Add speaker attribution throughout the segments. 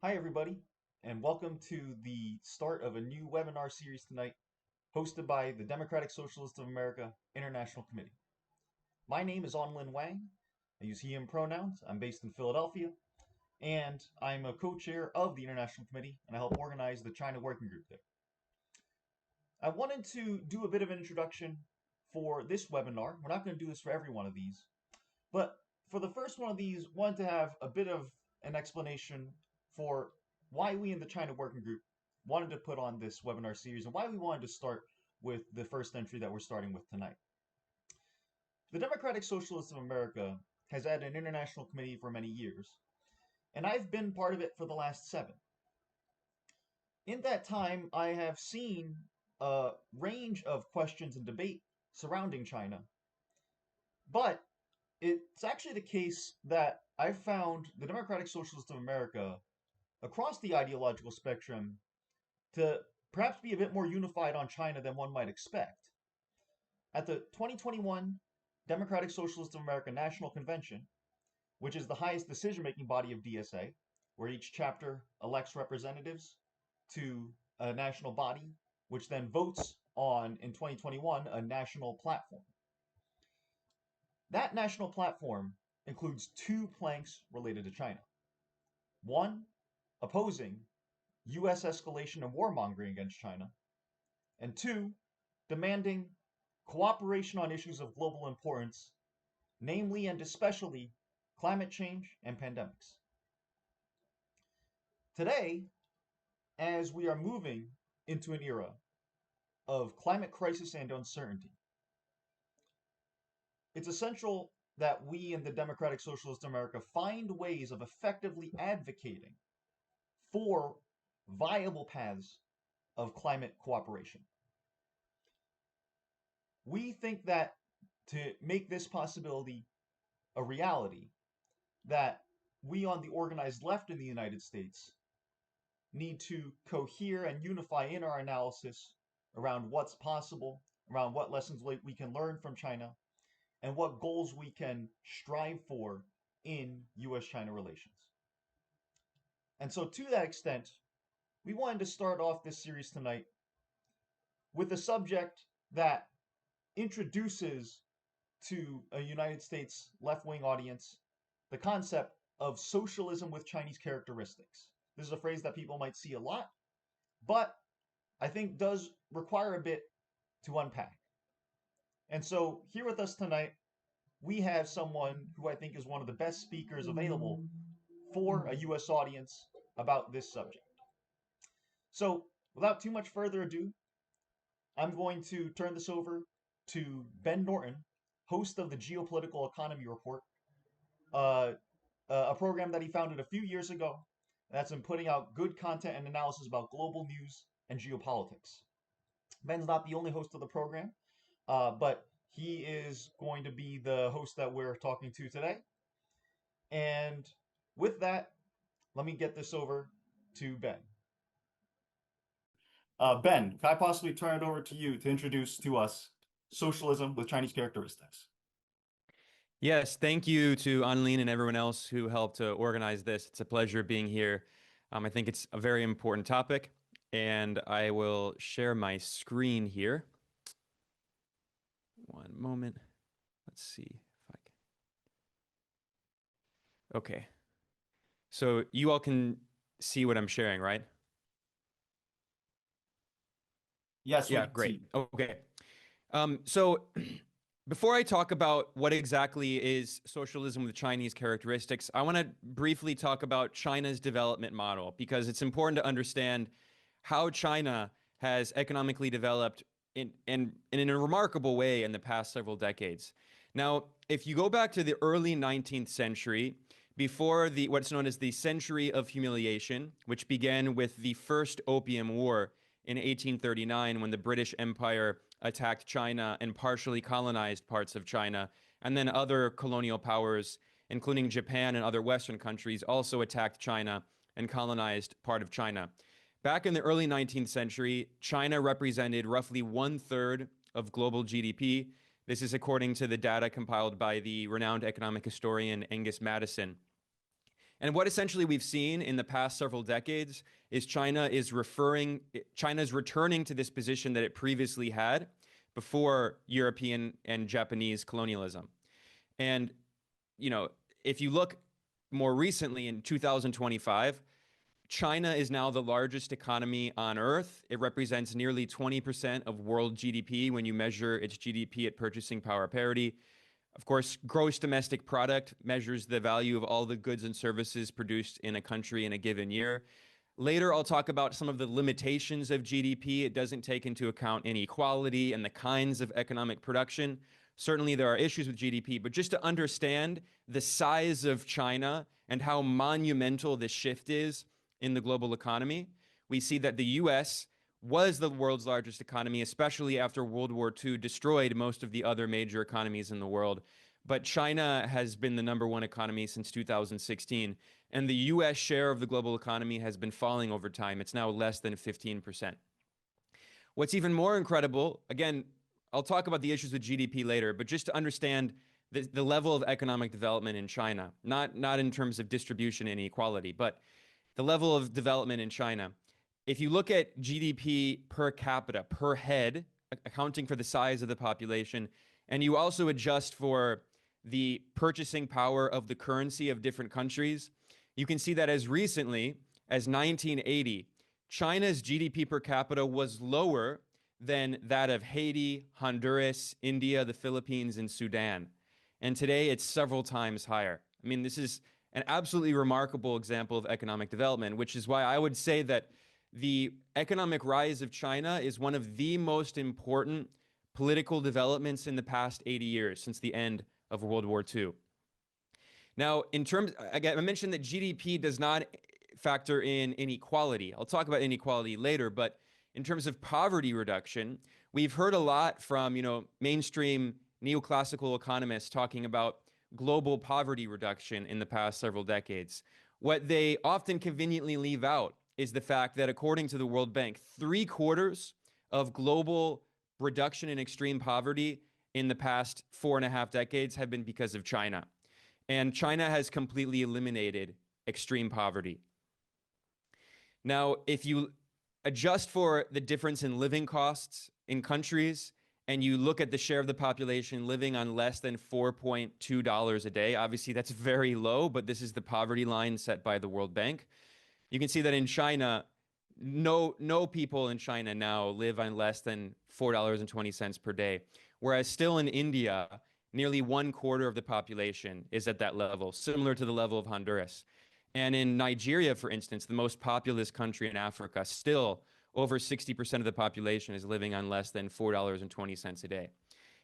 Speaker 1: Hi, everybody, and welcome to the start of a new webinar series tonight, hosted by the Democratic Socialists of America International Committee. My name is Onlin Wang. I use he, him pronouns. I'm based in Philadelphia, and I'm a co-chair of the International Committee, and I help organize the China Working Group there. I wanted to do a bit of an introduction for this webinar. We're not going to do this for every one of these, but for the first one of these, wanted to have a bit of an explanation for why we in the China Working Group wanted to put on this webinar series and why we wanted to start with the first entry that we're starting with tonight. The Democratic Socialists of America has had an international committee for many years, and I've been part of it for the last 7. In that time, I have seen a range of questions and debate surrounding China, but it's actually the case that I've found the Democratic Socialists of America across the ideological spectrum to perhaps be a bit more unified on China than one might expect. At the 2021 Democratic Socialists of America National Convention, which is the highest decision-making body of DSA, where each chapter elects representatives to a national body, which then votes on, in 2021, a national platform. That national platform includes 2 planks related to China. One, opposing U.S. escalation and warmongering against China, and 2, demanding cooperation on issues of global importance, namely and especially climate change and pandemics. Today, as we are moving into an era of climate crisis and uncertainty, it's essential that we in the Democratic Socialist America find ways of effectively advocating for viable paths of climate cooperation. We think that to make this possibility a reality, that we on the organized left in the United States need to cohere and unify in our analysis around what's possible, around what lessons we can learn from China, and what goals we can strive for in US-China relations. And so to that extent, we wanted to start off this series tonight with a subject that introduces to a United States left-wing audience the concept of socialism with Chinese characteristics. This is a phrase that people might see a lot, but I think does require a bit to unpack. And so here with us tonight, we have someone who I think is one of the best speakers available for a US audience about this subject. So without too much further ado, I'm going to turn this over to Ben Norton, host of the Geopolitical Economy Report, a program that he founded a few years ago that's been putting out good content and analysis about global news and geopolitics. Ben's not the only host of the program, but he is going to be the host that we're talking to today. And with that, let me get this over to Ben. Ben, can I possibly turn it over to you to introduce to us socialism with Chinese characteristics?
Speaker 2: Yes, thank you to Anlin and everyone else who helped to organize this. It's a pleasure being here. I think it's a very important topic, and I will share my screen here. One moment. Let's see if I can. Okay. So you all can see what I'm sharing, right?
Speaker 1: Yes,
Speaker 2: Yeah, great. Okay. So before I talk about what exactly is socialism with Chinese characteristics, I want to briefly talk about China's development model, because it's important to understand how China has economically developed in a remarkable way in the past several decades. Now, if you go back to the early 19th century, before what's known as the Century of Humiliation, which began with the First Opium War in 1839, when the British Empire attacked China and partially colonized parts of China, and then other colonial powers, including Japan and other Western countries, also attacked China and colonized part of China. Back in the early 19th century, China represented roughly 1/3 of global GDP. This is according to the data compiled by the renowned economic historian Angus Maddison. And what essentially we've seen in the past several decades is China's returning to this position that it previously had before European and Japanese colonialism. And, if you look more recently in 2025, China is now the largest economy on earth. It represents nearly 20% of world GDP when you measure its GDP at purchasing power parity. Of course, gross domestic product measures the value of all the goods and services produced in a country in a given year. Later, I'll talk about some of the limitations of GDP. It doesn't take into account inequality and the kinds of economic production. Certainly, there are issues with GDP, but just to understand the size of China and how monumental this shift is in the global economy, we see that the US was the world's largest economy, especially after World War II destroyed most of the other major economies in the world. But China has been the #1 economy since 2016, and the US share of the global economy has been falling over time. It's now less than 15%. What's even more incredible, again, I'll talk about the issues with GDP later, but just to understand the level of economic development in China, not in terms of distribution and inequality, but the level of development in China. If you look at GDP per capita, per head, accounting for the size of the population, and you also adjust for the purchasing power of the currency of different countries, you can see that as recently as 1980, China's GDP per capita was lower than that of Haiti, Honduras, India, the Philippines, and Sudan. And today it's several times higher. I mean, this is an absolutely remarkable example of economic development, which is why I would say that the economic rise of China is one of the most important political developments in the past 80 years, since the end of World War II. Now, again, I mentioned that GDP does not factor in inequality. I'll talk about inequality later, but in terms of poverty reduction, we've heard a lot from, mainstream neoclassical economists talking about global poverty reduction in the past several decades. What they often conveniently leave out is the fact that, according to the World Bank, 3/4 of global reduction in extreme poverty in the past 4.5 decades have been because of China. And China has completely eliminated extreme poverty. Now, if you adjust for the difference in living costs in countries, and you look at the share of the population living on less than $4.2 a day, obviously that's very low, but this is the poverty line set by the World Bank. You can see that in China, no people in China now live on less than $4.20 per day, whereas still in India, nearly 1/4 of the population is at that level, similar to the level of Honduras. And in Nigeria, for instance, the most populous country in Africa, still over 60% of the population is living on less than $4.20 a day.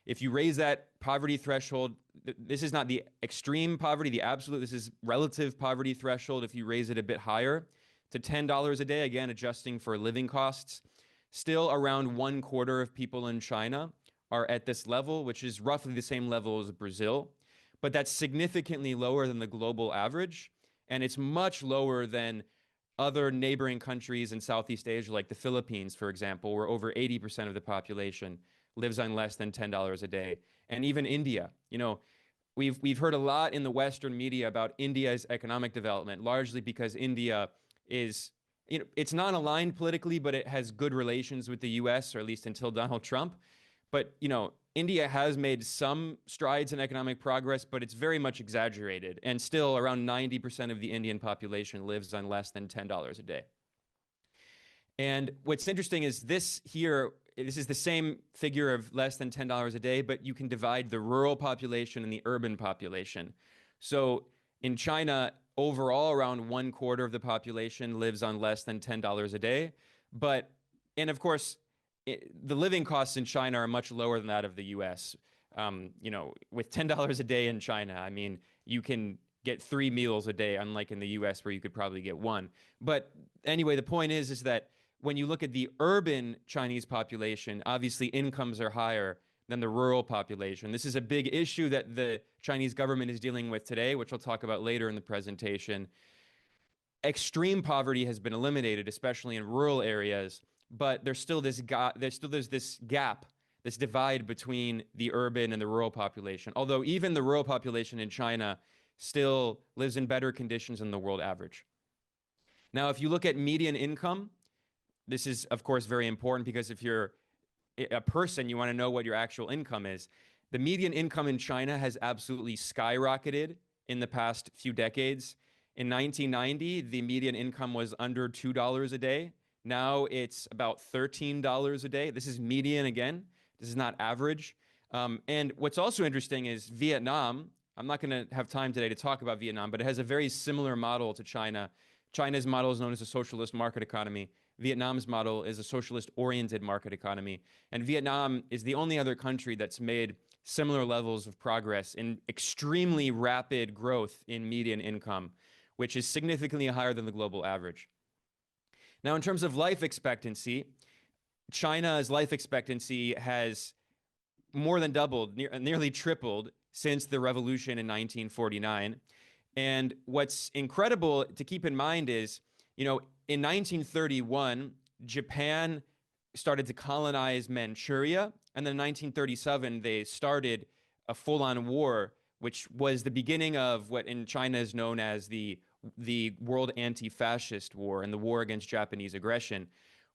Speaker 2: If you raise that poverty threshold, this is not the extreme poverty, the absolute, this is relative poverty threshold. If you raise it a bit higher to $10 a day, again, adjusting for living costs, still around 1/4 of people in China are at this level, which is roughly the same level as Brazil, but that's significantly lower than the global average. And it's much lower than other neighboring countries in Southeast Asia, like the Philippines, for example, where over 80% of the population lives on less than $10 a day. And even India, we've heard a lot in the Western media about India's economic development, largely because India is, it's not aligned politically, but it has good relations with the US, or at least until Donald Trump. But, India has made some strides in economic progress, but it's very much exaggerated. And still, around 90% of the Indian population lives on less than $10 a day. And what's interesting is this is the same figure of less than $10 a day, but you can divide the rural population and the urban population. So in China, overall, around 1/4 of the population lives on less than $10 a day. And of course, the living costs in China are much lower than that of the US. With $10 a day in China, I mean, you can get 3 meals a day, unlike in the US where you could probably get 1. But anyway, the point is that when you look at the urban Chinese population, obviously incomes are higher than the rural population. This is a big issue that the Chinese government is dealing with today, which I'll talk about later in the presentation. Extreme poverty has been eliminated, especially in rural areas. But there's still this gap, this divide between the urban and the rural population. Although even the rural population in China still lives in better conditions than the world average. Now, if you look at median income, this is, of course, very important because if you're a person, you want to know what your actual income is. The median income in China has absolutely skyrocketed in the past few decades. In 1990, the median income was under $2 a day. Now it's about $13 a day. This is median again. This is not average. And what's also interesting is Vietnam. I'm not going to have time today to talk about Vietnam, but it has a very similar model to China. China's model is known as a socialist market economy. Vietnam's model is a socialist-oriented market economy. And Vietnam is the only other country that's made similar levels of progress in extremely rapid growth in median income, which is significantly higher than the global average. Now, in terms of life expectancy, China's life expectancy has more than doubled, nearly tripled since the revolution in 1949. And what's incredible to keep in mind is, in 1931, Japan started to colonize Manchuria, and then in 1937, they started a full-on war, which was the beginning of what in China is known as the World Anti-Fascist War and the war against Japanese aggression.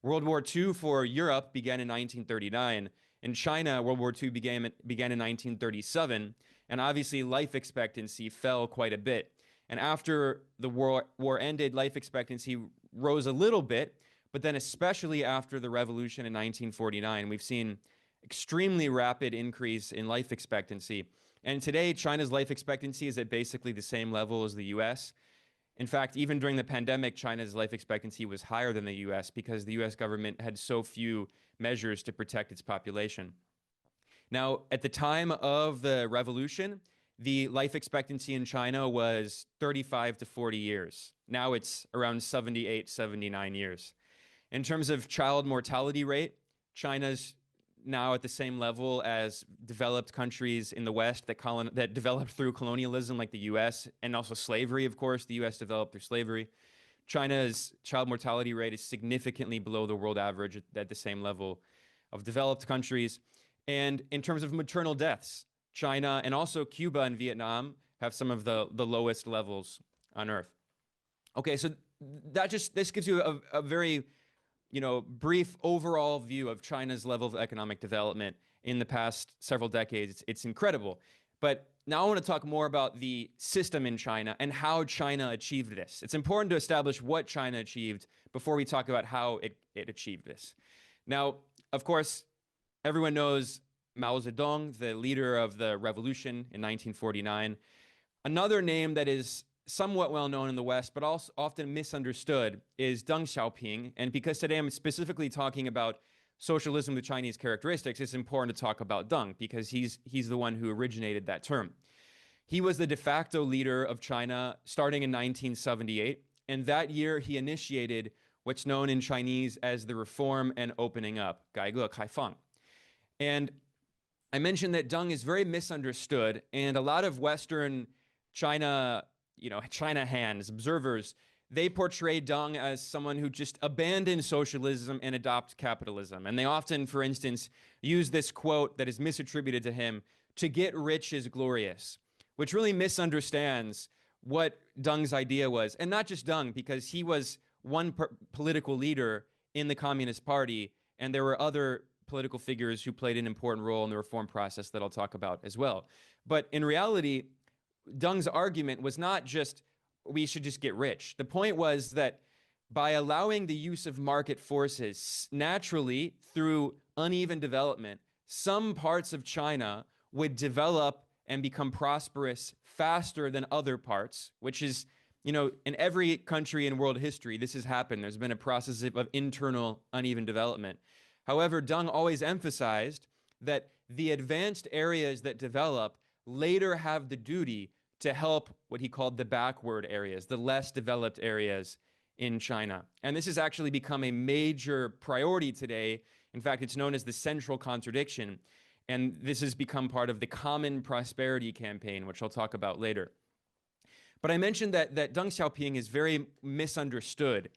Speaker 2: World War II for Europe began in 1939. In China, World War II began in 1937, and obviously life expectancy fell quite a bit. And after the war ended, life expectancy rose a little bit, but then especially after the revolution in 1949, we've seen extremely rapid increase in life expectancy. And today, China's life expectancy is at basically the same level as the US. In fact, even during the pandemic, China's life expectancy was higher than the US because the US government had so few measures to protect its population. Now, at the time of the revolution, the life expectancy in China was 35 to 40 years. Now it's around 78, 79 years. In terms of child mortality rate, China's now at the same level as developed countries in the West that developed through colonialism, like the US, and also slavery, of course. The US developed through slavery. China's child mortality rate is significantly below the world average at the same level of developed countries. And in terms of maternal deaths, China and also Cuba and Vietnam have some of the lowest levels on Earth. Okay, so this gives you a very brief overall view of China's level of economic development in the past several decades. It's incredible. But now I want to talk more about the system in China and how China achieved this. It's important to establish what China achieved before we talk about how it achieved this. Now, of course, everyone knows Mao Zedong, the leader of the revolution in 1949. Another name that is somewhat well known in the West, but also often misunderstood, is Deng Xiaoping. And because today I'm specifically talking about socialism with Chinese characteristics, it's important to talk about Deng because he's the one who originated that term. He was the de facto leader of China starting in 1978. And that year he initiated what's known in Chinese as the reform and opening up, 改革开放. And I mentioned that Deng is very misunderstood, and a lot of Western China hands, observers, they portray Deng as someone who just abandoned socialism and adopted capitalism. And they often, for instance, use this quote that is misattributed to him, "To get rich is glorious," which really misunderstands what Deng's idea was. And not just Deng, because he was one political leader in the Communist Party, and there were other political figures who played an important role in the reform process that I'll talk about as well. But in reality, Deng's argument was not just, we should just get rich. The point was that by allowing the use of market forces naturally through uneven development, some parts of China would develop and become prosperous faster than other parts, which is, in every country in world history, this has happened. There's been a process of internal uneven development. However, Deng always emphasized that the advanced areas that develop later have the duty to help what he called the backward areas, the less developed areas in China. And this has actually become a major priority today. In fact, it's known as the central contradiction. And this has become part of the Common Prosperity Campaign, which I'll talk about later. But I mentioned that Deng Xiaoping is very misunderstood.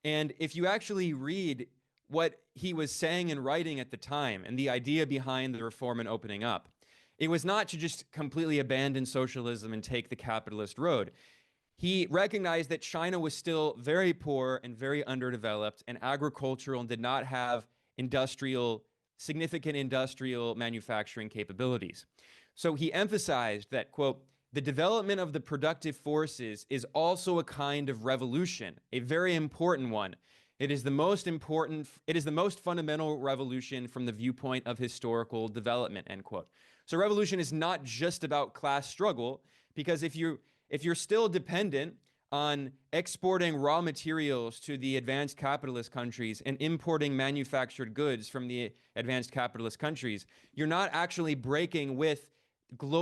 Speaker 2: And if you actually read what he was saying and writing at the time and the idea behind the reform and opening up, it was not to just completely abandon socialism and take the capitalist road. He recognized that China was still very poor and very underdeveloped and agricultural and did not have significant industrial manufacturing capabilities. So he emphasized that, quote, the development of the productive forces is also a kind of revolution, a very important one. It is the most fundamental revolution from the viewpoint of historical development, end quote. So revolution is not just about class struggle, because if you're still dependent on exporting raw materials to the advanced capitalist countries and importing manufactured goods from the advanced capitalist countries, you're not actually breaking with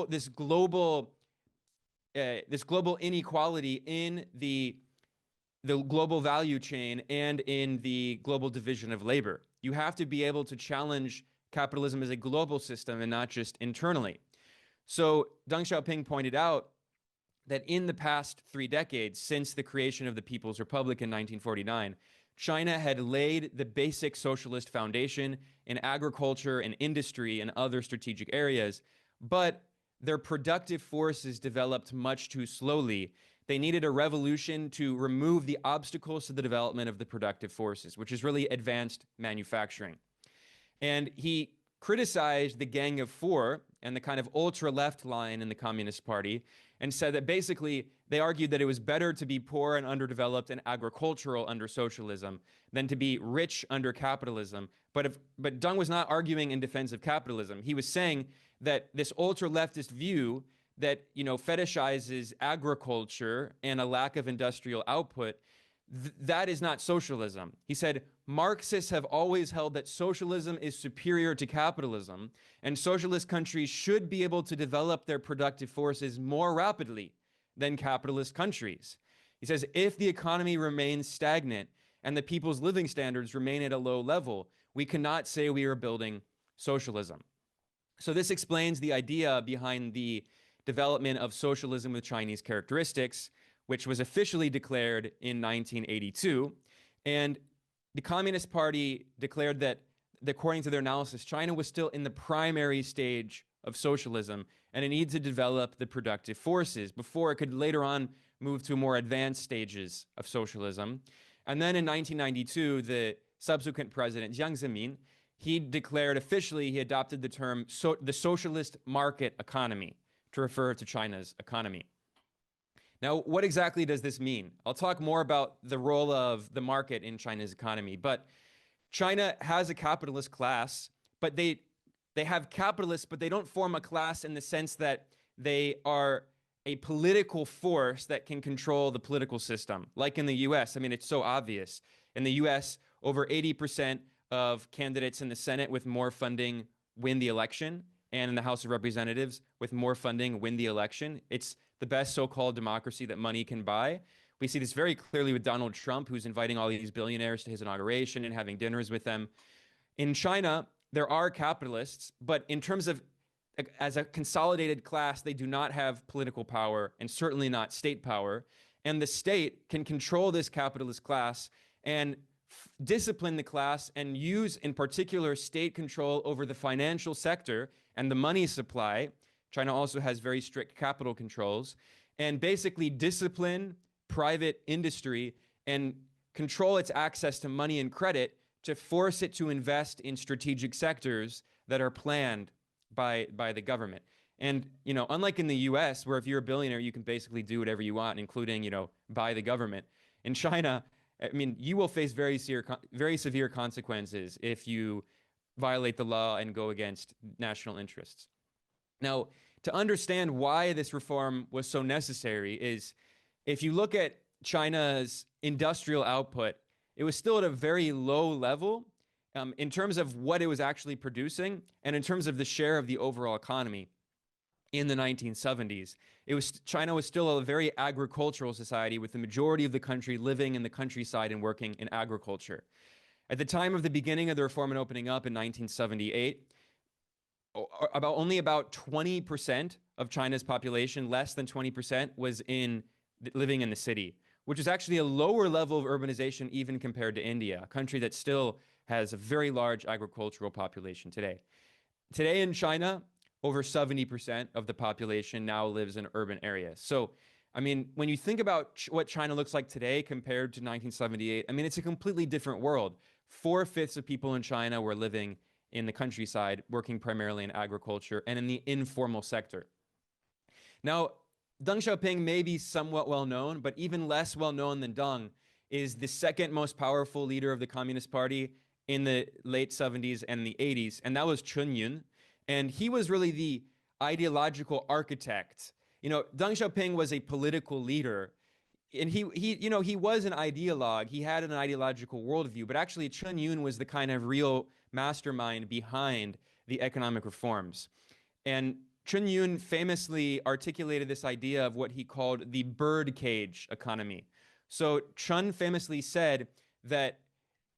Speaker 2: this global inequality in the global value chain and in the global division of labor. You have to be able to challenge capitalism as a global system and not just internally. So Deng Xiaoping pointed out that in the past 3 decades, since the creation of the People's Republic in 1949, China had laid the basic socialist foundation in agriculture and industry and other strategic areas, but their productive forces developed much too slowly. They needed a revolution to remove the obstacles to the development of the productive forces, which is really advanced manufacturing. And he criticized the Gang of Four and the kind of ultra-left line in the Communist Party and said that basically they argued that it was better to be poor and underdeveloped and agricultural under socialism than to be rich under capitalism. But Deng was not arguing in defense of capitalism. He was saying that this ultra-leftist view that, fetishizes agriculture and a lack of industrial output, that is not socialism. He said, Marxists have always held that socialism is superior to capitalism, and socialist countries should be able to develop their productive forces more rapidly than capitalist countries. He says, if the economy remains stagnant and the people's living standards remain at a low level, we cannot say we are building socialism. So this explains the idea behind the development of socialism with Chinese characteristics, which was officially declared in 1982. And the Communist Party declared that, according to their analysis, China was still in the primary stage of socialism, and it needs to develop the productive forces before it could later on move to more advanced stages of socialism. And then in 1992, the subsequent president, Jiang Zemin, he declared officially, he adopted the term the socialist market economy to refer to China's economy. Now, what exactly does this mean? I'll talk more about the role of the market in China's economy, but China has a capitalist class, but they have capitalists, but they don't form a class in the sense that they are a political force that can control the political system. Like in the US, I mean, it's so obvious. In the US, over 80% of candidates in the Senate with more funding win the election, and in the House of Representatives with more funding win the election. It's the best so-called democracy that money can buy. We see this very clearly with Donald Trump, who's inviting all these billionaires to his inauguration and having dinners with them. In China, there are capitalists, but in terms of as a consolidated class, they do not have political power and certainly not state power. And the state can control this capitalist class and discipline the class and use, in particular, state control over the financial sector and the money supply. China also has very strict capital controls, and basically discipline private industry and control its access to money and credit to force it to invest in strategic sectors that are planned by the government. And, unlike in the US, where if you're a billionaire, you can basically do whatever you want, including, buy the government. In China, I mean, you will face very severe consequences if you violate the law and go against national interests. Now, to understand why this reform was so necessary is, if you look at China's industrial output, it was still at a very low level in terms of what it was actually producing and in terms of the share of the overall economy. In the 1970s, China was still a very agricultural society, with the majority of the country living in the countryside and working in agriculture. At the time of the beginning of the reform and opening up in 1978, only about 20% of China's population, less than 20%, was living in the city, which is actually a lower level of urbanization even compared to India, a country that still has a very large agricultural population today. Today in China, over 70% of the population now lives in urban areas. So, I mean, when you think about what China looks like today compared to 1978, I mean, it's a completely different world. 4/5 of people in China were living in the countryside, working primarily in agriculture and in the informal sector. Now, Deng Xiaoping may be somewhat well known, but even less well known than Deng is the second most powerful leader of the Communist Party in the late 70s and the 80s, and that was Chen Yun. And he was really the ideological architect. Deng Xiaoping was a political leader, and he was an ideologue. He had an ideological worldview, but actually Chen Yun was the kind of real mastermind behind the economic reforms. And Chen Yun famously articulated this idea of what he called the birdcage economy. So Chen famously said that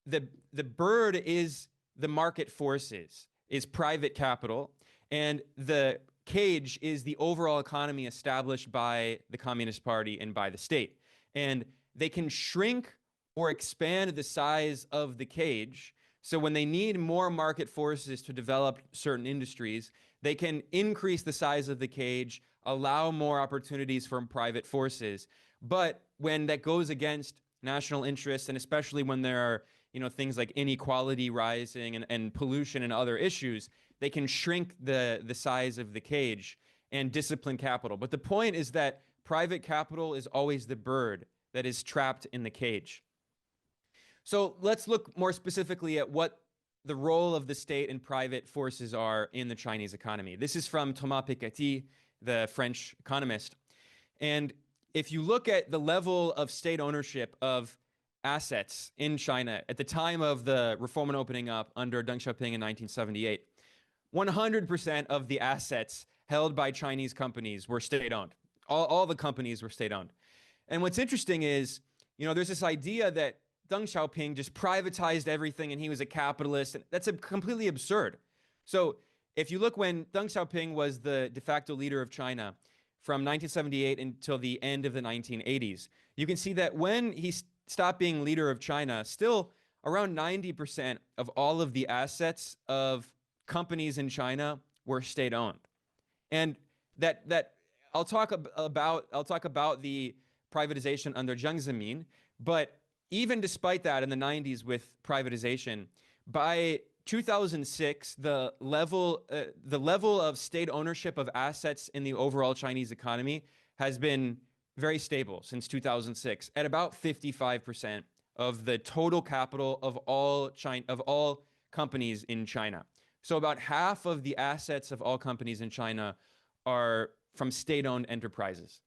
Speaker 2: the bird is the market forces, is private capital, and the cage is the overall economy established by the Communist Party and by the state. And they can shrink or expand the size of the cage. So when they need more market forces to develop certain industries, they can increase the size of the cage, allow more opportunities from private forces. But when that goes against national interests, and especially when there are things like inequality rising and pollution and other issues, they can shrink the size of the cage and discipline capital. But the point is that private capital is always the bird that is trapped in the cage. So let's look more specifically at what the role of the state and private forces are in the Chinese economy. This is from Thomas Piketty, the French economist. And if you look at the level of state ownership of assets in China at the time of the reform and opening up under Deng Xiaoping in 1978, 100% of the assets held by Chinese companies were state-owned. All the companies were state-owned. And what's interesting is, there's this idea that Deng Xiaoping just privatized everything and he was a capitalist. And that's completely absurd. So if you look when Deng Xiaoping was the de facto leader of China from 1978 until the end of the 1980s, you can see that when he stopped being leader of China, still around 90% of all of the assets of companies in China were state-owned. And that I'll talk about the privatization under Jiang Zemin, but even despite that in the 90s with privatization, by 2006, the level of state ownership of assets in the overall Chinese economy has been very stable since 2006 at about 55% of the total capital of all companies in China. So about half of the assets of all companies in China are from state-owned enterprises.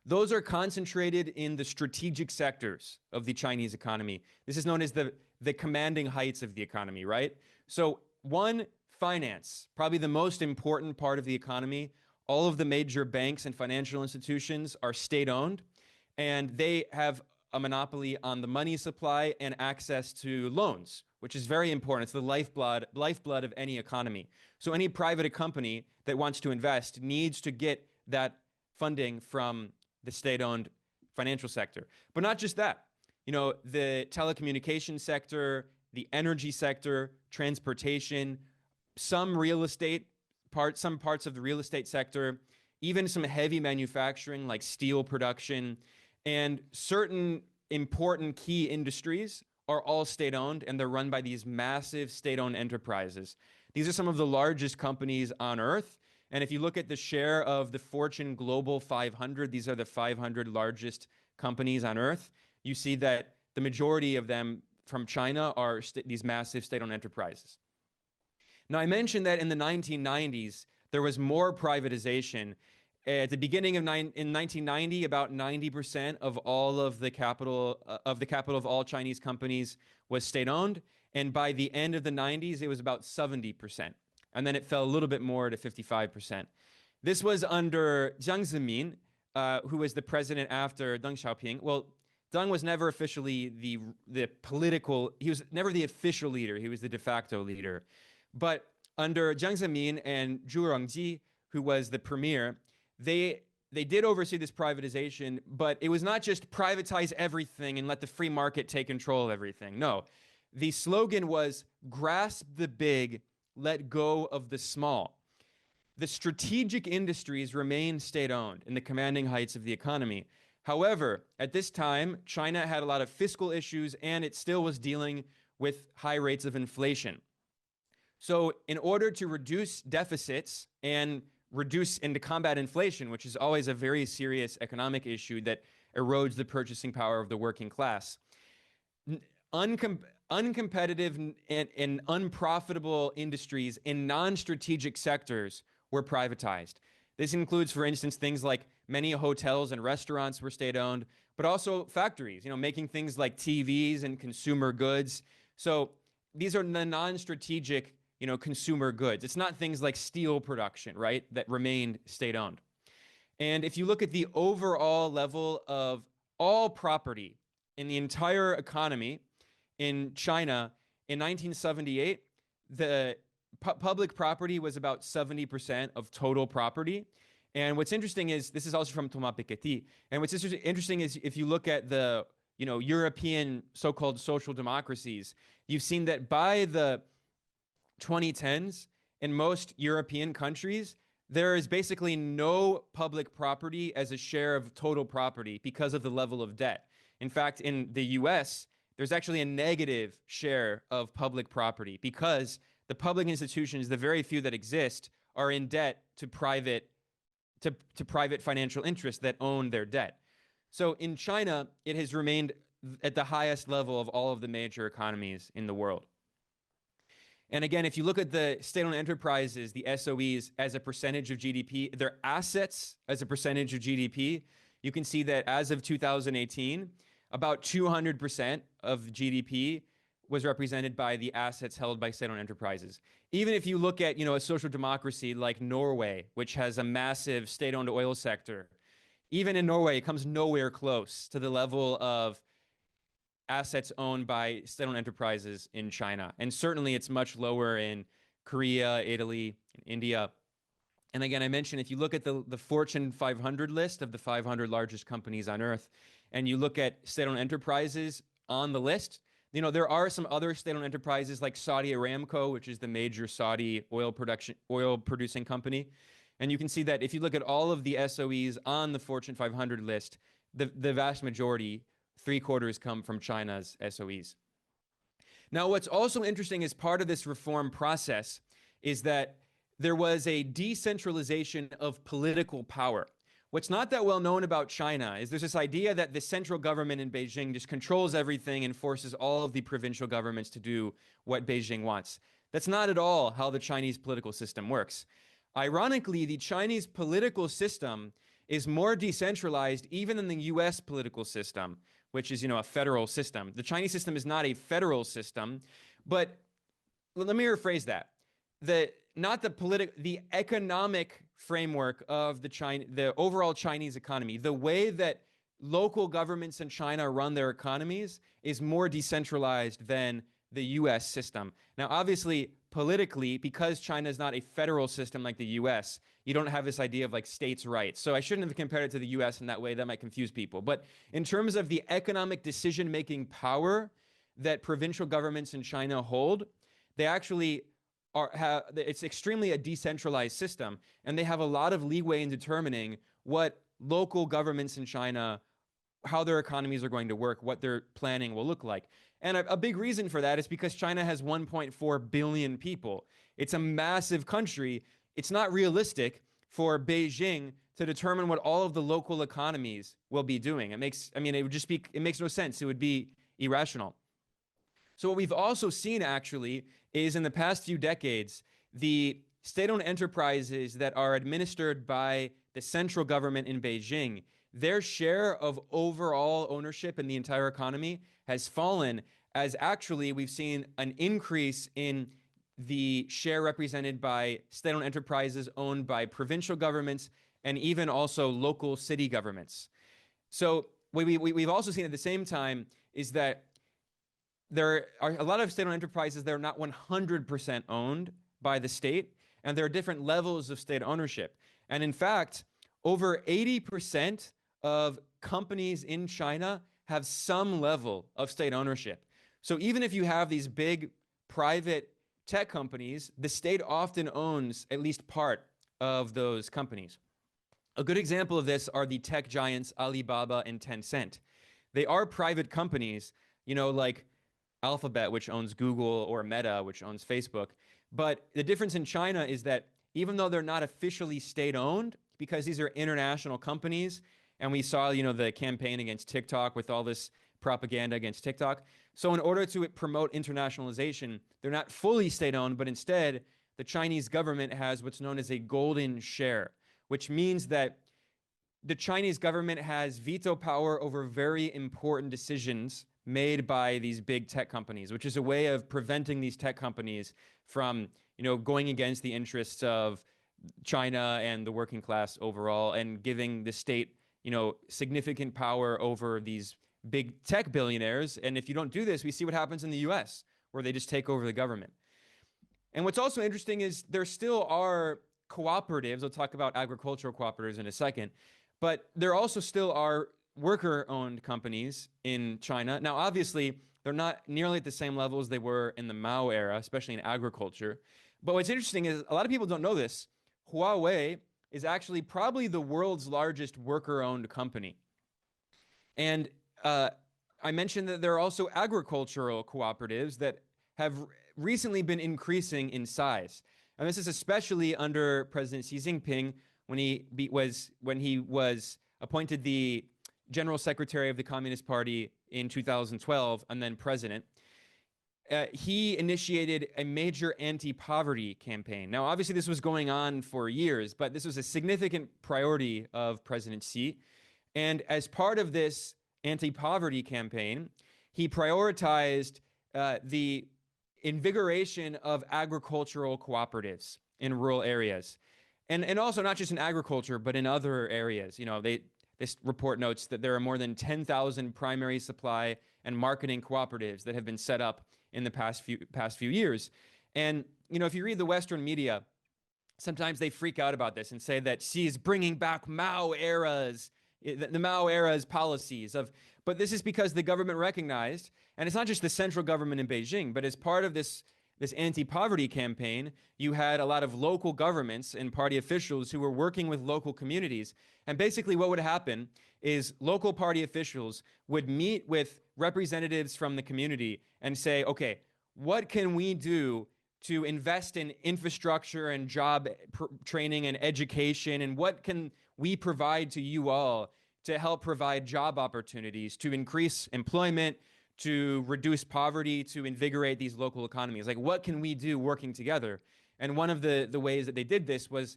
Speaker 2: Those are concentrated in the strategic sectors of the Chinese economy. This is known as the commanding heights of the economy, right? So one, finance, probably the most important part of the economy. All of the major banks and financial institutions are state-owned, and they have a monopoly on the money supply and access to loans, which is very important. It's the lifeblood of any economy. So any private company that wants to invest needs to get that funding from the state-owned financial sector. But not just that. The telecommunication sector, the energy sector, transportation, some parts of the real estate sector, even some heavy manufacturing like steel production, and certain important key industries are all state-owned, and they're run by these massive state-owned enterprises. These are some of the largest companies on earth. And if you look at the share of the Fortune Global 500, these are the 500 largest companies on earth, you see that the majority of them from China are these massive state-owned enterprises. Now, I mentioned that in the 1990s, there was more privatization. At the beginning in 1990, about 90% of all of the capital of all Chinese companies was state-owned. And by the end of the 90s, it was about 70%. And then it fell a little bit more to 55%. This was under Jiang Zemin, who was the president after Deng Xiaoping. Well, Deng was never officially he was never the official leader. He was the de facto leader. But under Jiang Zemin and Zhu Rongji, who was the premier, they did oversee this privatization, but it was not just privatize everything and let the free market take control of everything. No, the slogan was grasp the big, let go of the small. the strategic industries remain state-owned in the commanding heights of the economy. However, at this time, China had a lot of fiscal issues, and it still was dealing with high rates of inflation. So in order to reduce deficits and to combat inflation, which is always a very serious economic issue that erodes the purchasing power of the working class, uncompetitive and unprofitable industries in non-strategic sectors were privatized. This includes, for instance, things like many hotels and restaurants were state-owned, but also factories, making things like TVs and consumer goods. So these are the non-strategic, consumer goods. It's not things like steel production, right, that remained state-owned. And if you look at the overall level of all property in the entire economy in China in 1978, the public property was about 70% of total property. And what's interesting is, this is also from Thomas Piketty, and what's interesting is if you look at the European so-called social democracies, you've seen that by the 2010s, in most European countries, there is basically no public property as a share of total property because of the level of debt. In fact, in the US, there's actually a negative share of public property because the public institutions, the very few that exist, are in debt to private financial interests that own their debt. So in China, it has remained at the highest level of all of the major economies in the world. And again, if you look at the state-owned enterprises, the SOEs, as a percentage of GDP, their assets as a percentage of GDP, you can see that as of 2018, about 200% of GDP was represented by the assets held by state-owned enterprises. Even if you look at, a social democracy like Norway, which has a massive state-owned oil sector, even in Norway, it comes nowhere close to the level of assets owned by state-owned enterprises in China. And certainly it's much lower in Korea, Italy, and India. And again, I mentioned, if you look at the Fortune 500 list of the 500 largest companies on Earth, and you look at state-owned enterprises on the list, there are some other state-owned enterprises like Saudi Aramco, which is the major Saudi oil producing company. And you can see that if you look at all of the SOEs on the Fortune 500 list, the vast majority, 3/4, come from China's SOEs. Now, what's also interesting as part of this reform process is that there was a decentralization of political power. What's not that well known about China is there's this idea that the central government in Beijing just controls everything and forces all of the provincial governments to do what Beijing wants. That's not at all how the Chinese political system works. Ironically, the Chinese political system is more decentralized even than the US political system, which is, a federal system. The Chinese system is not a federal system, but let me rephrase that. The economic framework of the overall Chinese economy, the way that local governments in China run their economies is more decentralized than the US system. Now, obviously, politically, because China is not a federal system like the US, you don't have this idea of like states' rights. So I shouldn't have compared it to the US in that way. That might confuse people. But in terms of the economic decision-making power that provincial governments in China hold, they actually it's extremely a decentralized system, and they have a lot of leeway in determining what local governments in China, how their economies are going to work, what their planning will look like. And a big reason for that is because China has 1.4 billion people. It's a massive country. It's not realistic for Beijing to determine what all of the local economies will be doing. It makes no sense. It would be irrational. So what we've also seen actually is in the past few decades, the state-owned enterprises that are administered by the central government in Beijing, their share of overall ownership in the entire economy has fallen, as actually we've seen an increase in the share represented by state-owned enterprises owned by provincial governments and even also local city governments. So what we've also seen at the same time is that there are a lot of state-owned enterprises that are not 100% owned by the state, and there are different levels of state ownership. And in fact, over 80% of companies in China have some level of state ownership. So even if you have these big private tech companies, the state often owns at least part of those companies. A good example of this are the tech giants Alibaba and Tencent. They are private companies, like Alphabet, which owns Google, or Meta, which owns Facebook. But the difference in China is that even though they're not officially state-owned, because these are international companies, and we saw, the campaign against TikTok with all this propaganda against TikTok. So in order to promote internationalization, they're not fully state-owned, but instead, the Chinese government has what's known as a golden share, which means that the Chinese government has veto power over very important decisions made by these big tech companies, which is a way of preventing these tech companies from, going against the interests of China and the working class overall, and giving the state, significant power over these big tech billionaires. And if you don't do this, we see what happens in the US, where they just take over the government. And what's also interesting is there still are cooperatives. I'll talk about agricultural cooperatives in a second, but there also still are worker-owned companies in China. Now, obviously, they're not nearly at the same level as they were in the Mao era, especially in agriculture. But what's interesting is a lot of people don't know this. Huawei is actually probably the world's largest worker-owned company. And I mentioned that there are also agricultural cooperatives that have recently been increasing in size. And this is especially under President Xi Jinping when he was appointed the General Secretary of the Communist Party in 2012 and then president. He initiated a major anti-poverty campaign. Now, obviously, this was going on for years, but this was a significant priority of President Xi. And as part of this anti-poverty campaign, he prioritized the invigoration of agricultural cooperatives in rural areas. And also not just in agriculture, but in other areas. This report notes that there are more than 10,000 primary supply and marketing cooperatives that have been set up in the past few years. And, if you read the Western media, sometimes they freak out about this and say that Xi is bringing back the Mao era's policies but this is because the government recognized, and it's not just the central government in Beijing, but as part of this anti-poverty campaign, you had a lot of local governments and party officials who were working with local communities. And basically what would happen is local party officials would meet with representatives from the community and say, okay, what can we do to invest in infrastructure and job training and education, and what can we provide to you all to help provide job opportunities, to increase employment, to reduce poverty, to invigorate these local economies? Like, what can we do working together? And one of the ways that they did this was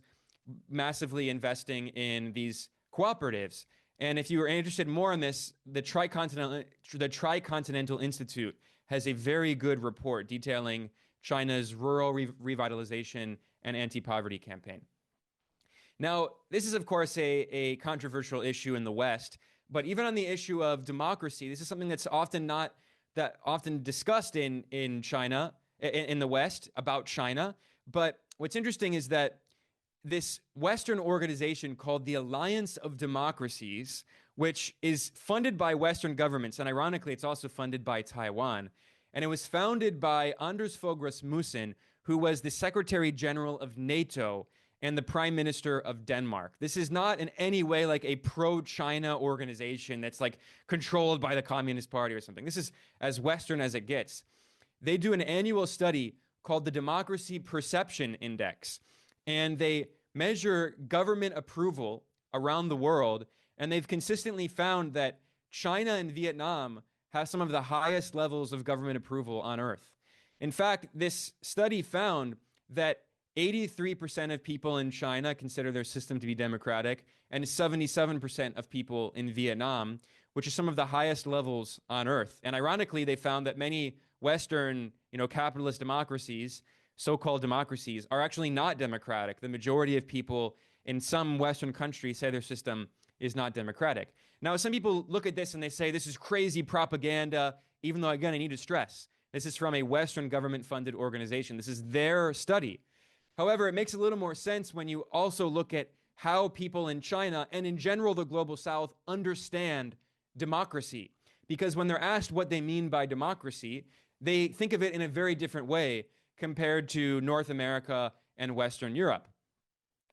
Speaker 2: massively investing in these cooperatives. And if you are interested more in this, the Tricontinental Institute has a very good report detailing China's rural revitalization and anti-poverty campaign. Now, this is, of course, a controversial issue in the West, but even on the issue of democracy, this is something that's not that often discussed in China, in the West, about China. But what's interesting is that this Western organization called the Alliance of Democracies, which is funded by Western governments, and ironically, it's also funded by Taiwan, and it was founded by Anders Fogh Rasmussen, who was the Secretary General of NATO and the Prime Minister of Denmark. This is not in any way like a pro-China organization that's like controlled by the Communist Party or something. This is as Western as it gets. They do an annual study called the Democracy Perception Index, and they measure government approval around the world, and they've consistently found that China and Vietnam have some of the highest levels of government approval on Earth. In fact, this study found that 83% of people in China consider their system to be democratic, and 77% of people in Vietnam, which is some of the highest levels on Earth. And ironically, they found that many Western, capitalist democracies, so-called democracies, are actually not democratic. The majority of people in some Western countries say their system is not democratic. Now, some people look at this and they say this is crazy propaganda, even though, again, I need to stress, this is from a Western government-funded organization. This is their study. However, it makes a little more sense when you also look at how people in China and in general the global South understand democracy. Because when they're asked what they mean by democracy, they think of it in a very different way compared to North America and Western Europe.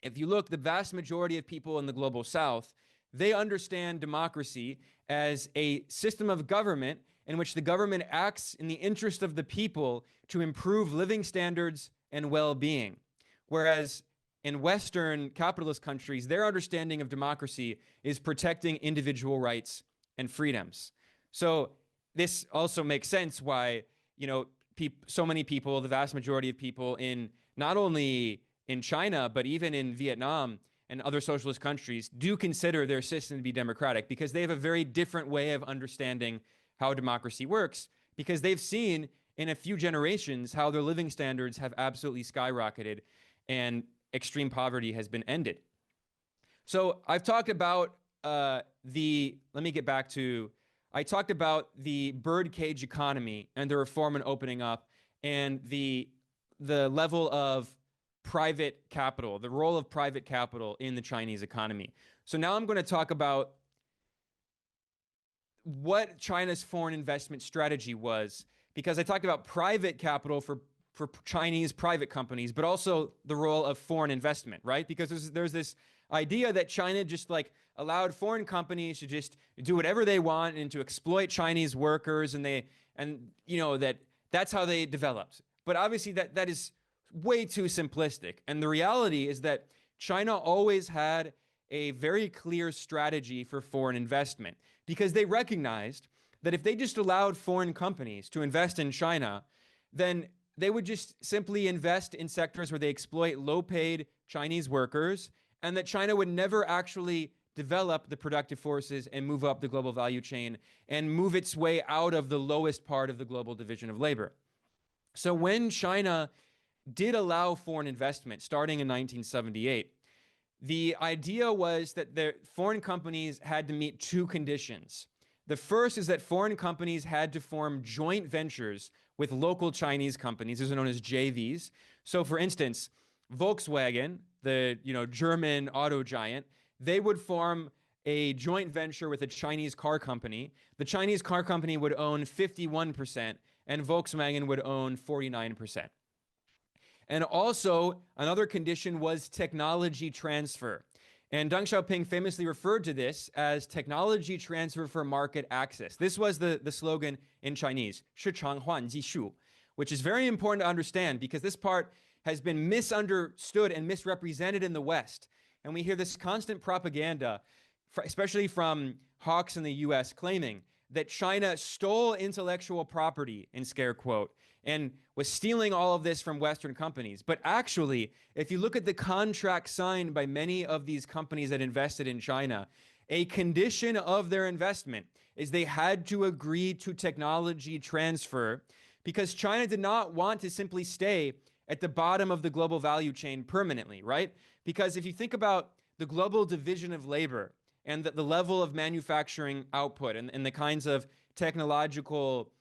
Speaker 2: if you look, the vast majority of people in the global south, they understand democracy as a system of government in which the government acts in the interest of the people to improve living standards and well-being. Whereas in Western capitalist countries, their understanding of democracy is protecting individual rights and freedoms. So this also makes sense why, so many people, the vast majority of people in not only in China, but even in Vietnam and other socialist countries do consider their system to be democratic because they have a very different way of understanding how democracy works, because they've seen in a few generations how their living standards have absolutely skyrocketed and extreme poverty has been ended. So I've talked about let me get back to, I talked about the birdcage economy and the reform and opening up and the level of private capital, the role of private capital in the Chinese economy. So now I'm going to talk about what China's foreign investment strategy was, because I talked about private capital for Chinese private companies, but also the role of foreign investment, right? Because there's this idea that China just like allowed foreign companies to just do whatever they want and to exploit Chinese workers, and that's how they developed. But obviously that is way too simplistic. And the reality is that China always had a very clear strategy for foreign investment, because they recognized that if they just allowed foreign companies to invest in China, then they would just simply invest in sectors where they exploit low-paid Chinese workers, and that China would never actually develop the productive forces and move up the global value chain and move its way out of the lowest part of the global division of labor. So when China did allow foreign investment starting in 1978, the idea was that the foreign companies had to meet two conditions. The first is that foreign companies had to form joint ventures with local Chinese companies. These are known as JVs. So for instance, Volkswagen, the German auto giant, they would form a joint venture with a Chinese car company. The Chinese car company would own 51% and Volkswagen would own 49%. And also, another condition was technology transfer. And Deng Xiaoping famously referred to this as technology transfer for market access. This was the slogan in Chinese, 市场换技术, which is very important to understand because this part has been misunderstood and misrepresented in the West. And we hear this constant propaganda, especially from hawks in the US, claiming that China stole intellectual property, in scare quote, and was stealing all of this from Western companies. But actually, if you look at the contract signed by many of these companies that invested in China, a condition of their investment is they had to agree to technology transfer, because China did not want to simply stay at the bottom of the global value chain permanently, right? Because if you think about the global division of labor and the level of manufacturing output and the kinds of technological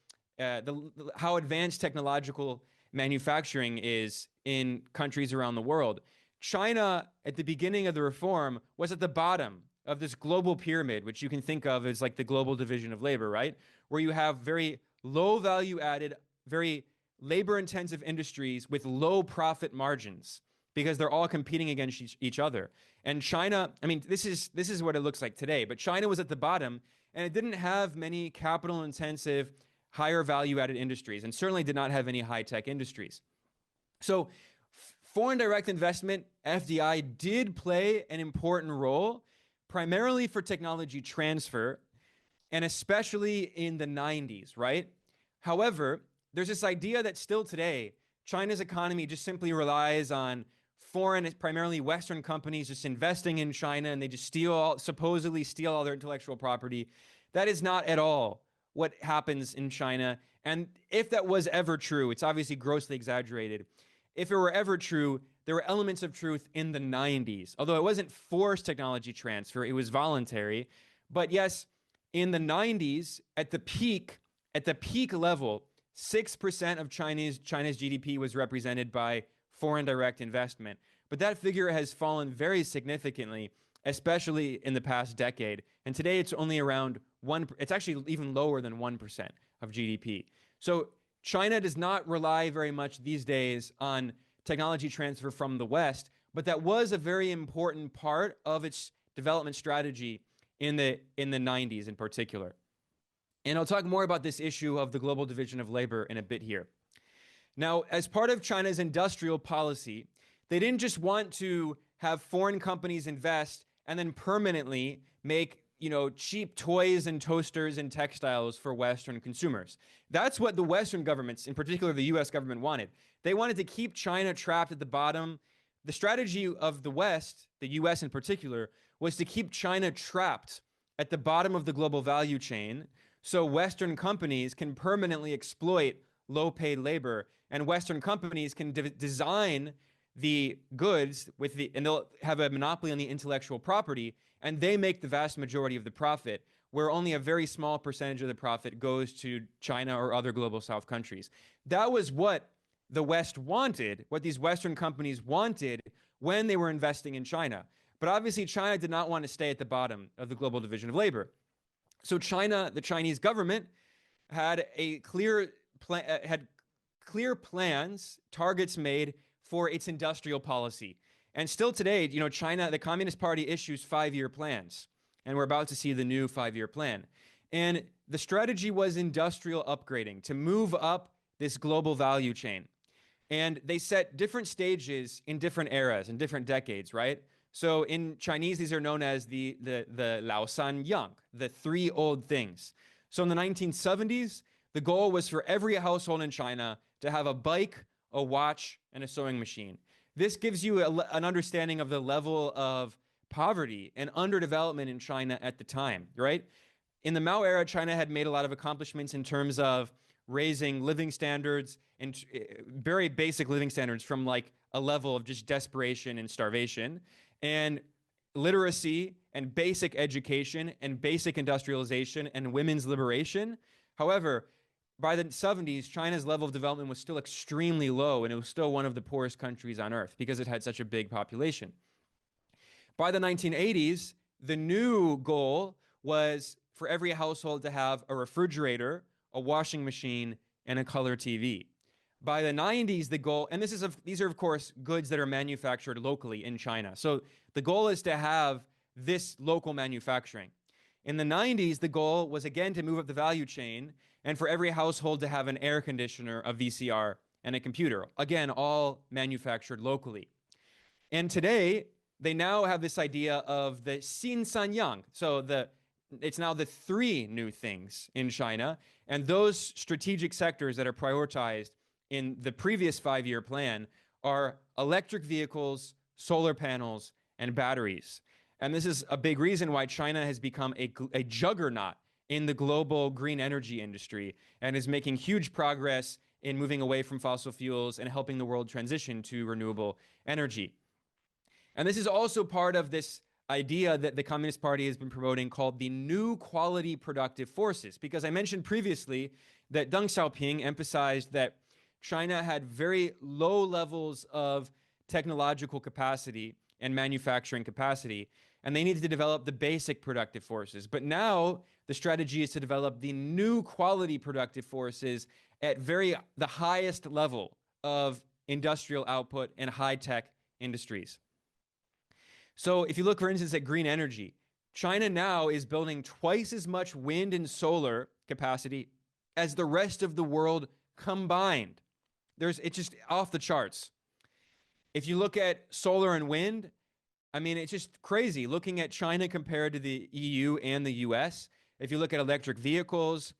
Speaker 2: how advanced technological manufacturing is in countries around the world. China, at the beginning of the reform, was at the bottom of this global pyramid, which you can think of as like the global division of labor, right? Where you have very low value added, very labor intensive industries with low profit margins because they're all competing against each other. And China, I mean, this is what it looks like today, but China was at the bottom and it didn't have many capital intensive higher value-added industries, and certainly did not have any high-tech industries. So foreign direct investment, FDI, did play an important role, primarily for technology transfer, and especially in the 90s, right? However, there's this idea that still today, China's economy just simply relies on foreign, primarily Western companies just investing in China, and they just supposedly steal all their intellectual property. That is not at all what happens in China. And if that was ever true, it's obviously grossly exaggerated. If it were ever true, there were elements of truth in the 90s. Although it wasn't forced technology transfer, it was voluntary. But yes, in the 90s, at the peak level, 6% of China's GDP was represented by foreign direct investment. But that figure has fallen very significantly, especially in the past decade. And today it's only around it's actually even lower than 1% of GDP. So China does not rely very much these days on technology transfer from the West, but that was a very important part of its development strategy in the 90s in particular. And I'll talk more about this issue of the global division of labor in a bit here. Now, as part of China's industrial policy, they didn't just want to have foreign companies invest and then permanently make, cheap toys and toasters and textiles for Western consumers. That's what the Western governments, in particular the US government, wanted. They wanted to keep China trapped at the bottom. The strategy of the West, the US in particular, was to keep China trapped at the bottom of the global value chain so Western companies can permanently exploit low-paid labor, and Western companies can design the goods and they'll have a monopoly on the intellectual property, and they make the vast majority of the profit, where only a very small percentage of the profit goes to China or other global South countries. That was what the West wanted, what these Western companies wanted when they were investing in China. But obviously, China did not want to stay at the bottom of the global division of labor. So China, the Chinese government, had clear plans, targets made for its industrial policy. And still today, China, the Communist Party issues 5-year plans. And we're about to see the new 5-year plan. And the strategy was industrial upgrading, to move up this global value chain. And they set different stages in different eras, in different decades, right? So in Chinese, these are known as the Lao San Yang, the 3 old things. So in the 1970s, the goal was for every household in China to have a bike, a watch, and a sewing machine. This gives you an understanding of the level of poverty and underdevelopment in China at the time, right? In the Mao era, China had made a lot of accomplishments in terms of raising living standards and very basic living standards from like a level of just desperation and starvation, and literacy and basic education and basic industrialization and women's liberation. However, by the 70s, China's level of development was still extremely low, and it was still one of the poorest countries on earth because it had such a big population. By the 1980s, the new goal was for every household to have a refrigerator, a washing machine, and a color TV. By the 90s, the goal, and these are of course goods that are manufactured locally in China. So the goal is to have this local manufacturing. In the 90s, the goal was again to move up the value chain and for every household to have an air conditioner, a VCR, and a computer. Again, all manufactured locally. And today, they now have this idea of the Xin San Yang. So it's now the 3 new things in China. And those strategic sectors that are prioritized in the previous 5-year plan are electric vehicles, solar panels, and batteries. And this is a big reason why China has become a juggernaut in the global green energy industry and is making huge progress in moving away from fossil fuels and helping the world transition to renewable energy. And this is also part of this idea that the Communist Party has been promoting called the new quality productive forces. Because I mentioned previously that Deng Xiaoping emphasized that China had very low levels of technological capacity and manufacturing capacity, and they needed to develop the basic productive forces. But now the strategy is to develop the new quality productive forces at the highest level of industrial output and high-tech industries. So if you look, for instance, at green energy, China now is building twice as much wind and solar capacity as the rest of the world combined. It's just off the charts. If you look at solar and wind, I mean, it's just crazy. Looking at China compared to the EU and the US, if you look at electric vehicles,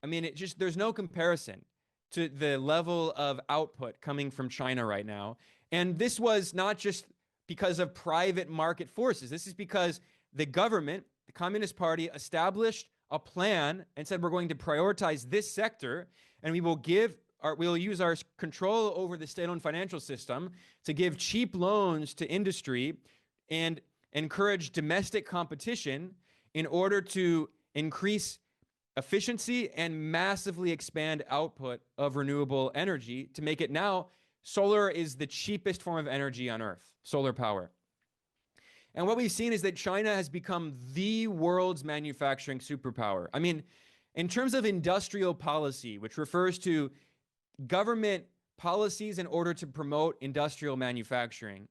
Speaker 2: I mean, there's no comparison to the level of output coming from China right now. And this was not just because of private market forces. This is because the government, the Communist Party, established a plan and said we're going to prioritize this sector, and we'll use our control over the state-owned financial system to give cheap loans to industry and encourage domestic competition in order to increase efficiency and massively expand output of renewable energy to make it now solar is the cheapest form of energy on earth, solar power. And what we've seen is that China has become the world's manufacturing superpower. I mean, in terms of industrial policy, which refers to government policies in order to promote industrial manufacturing,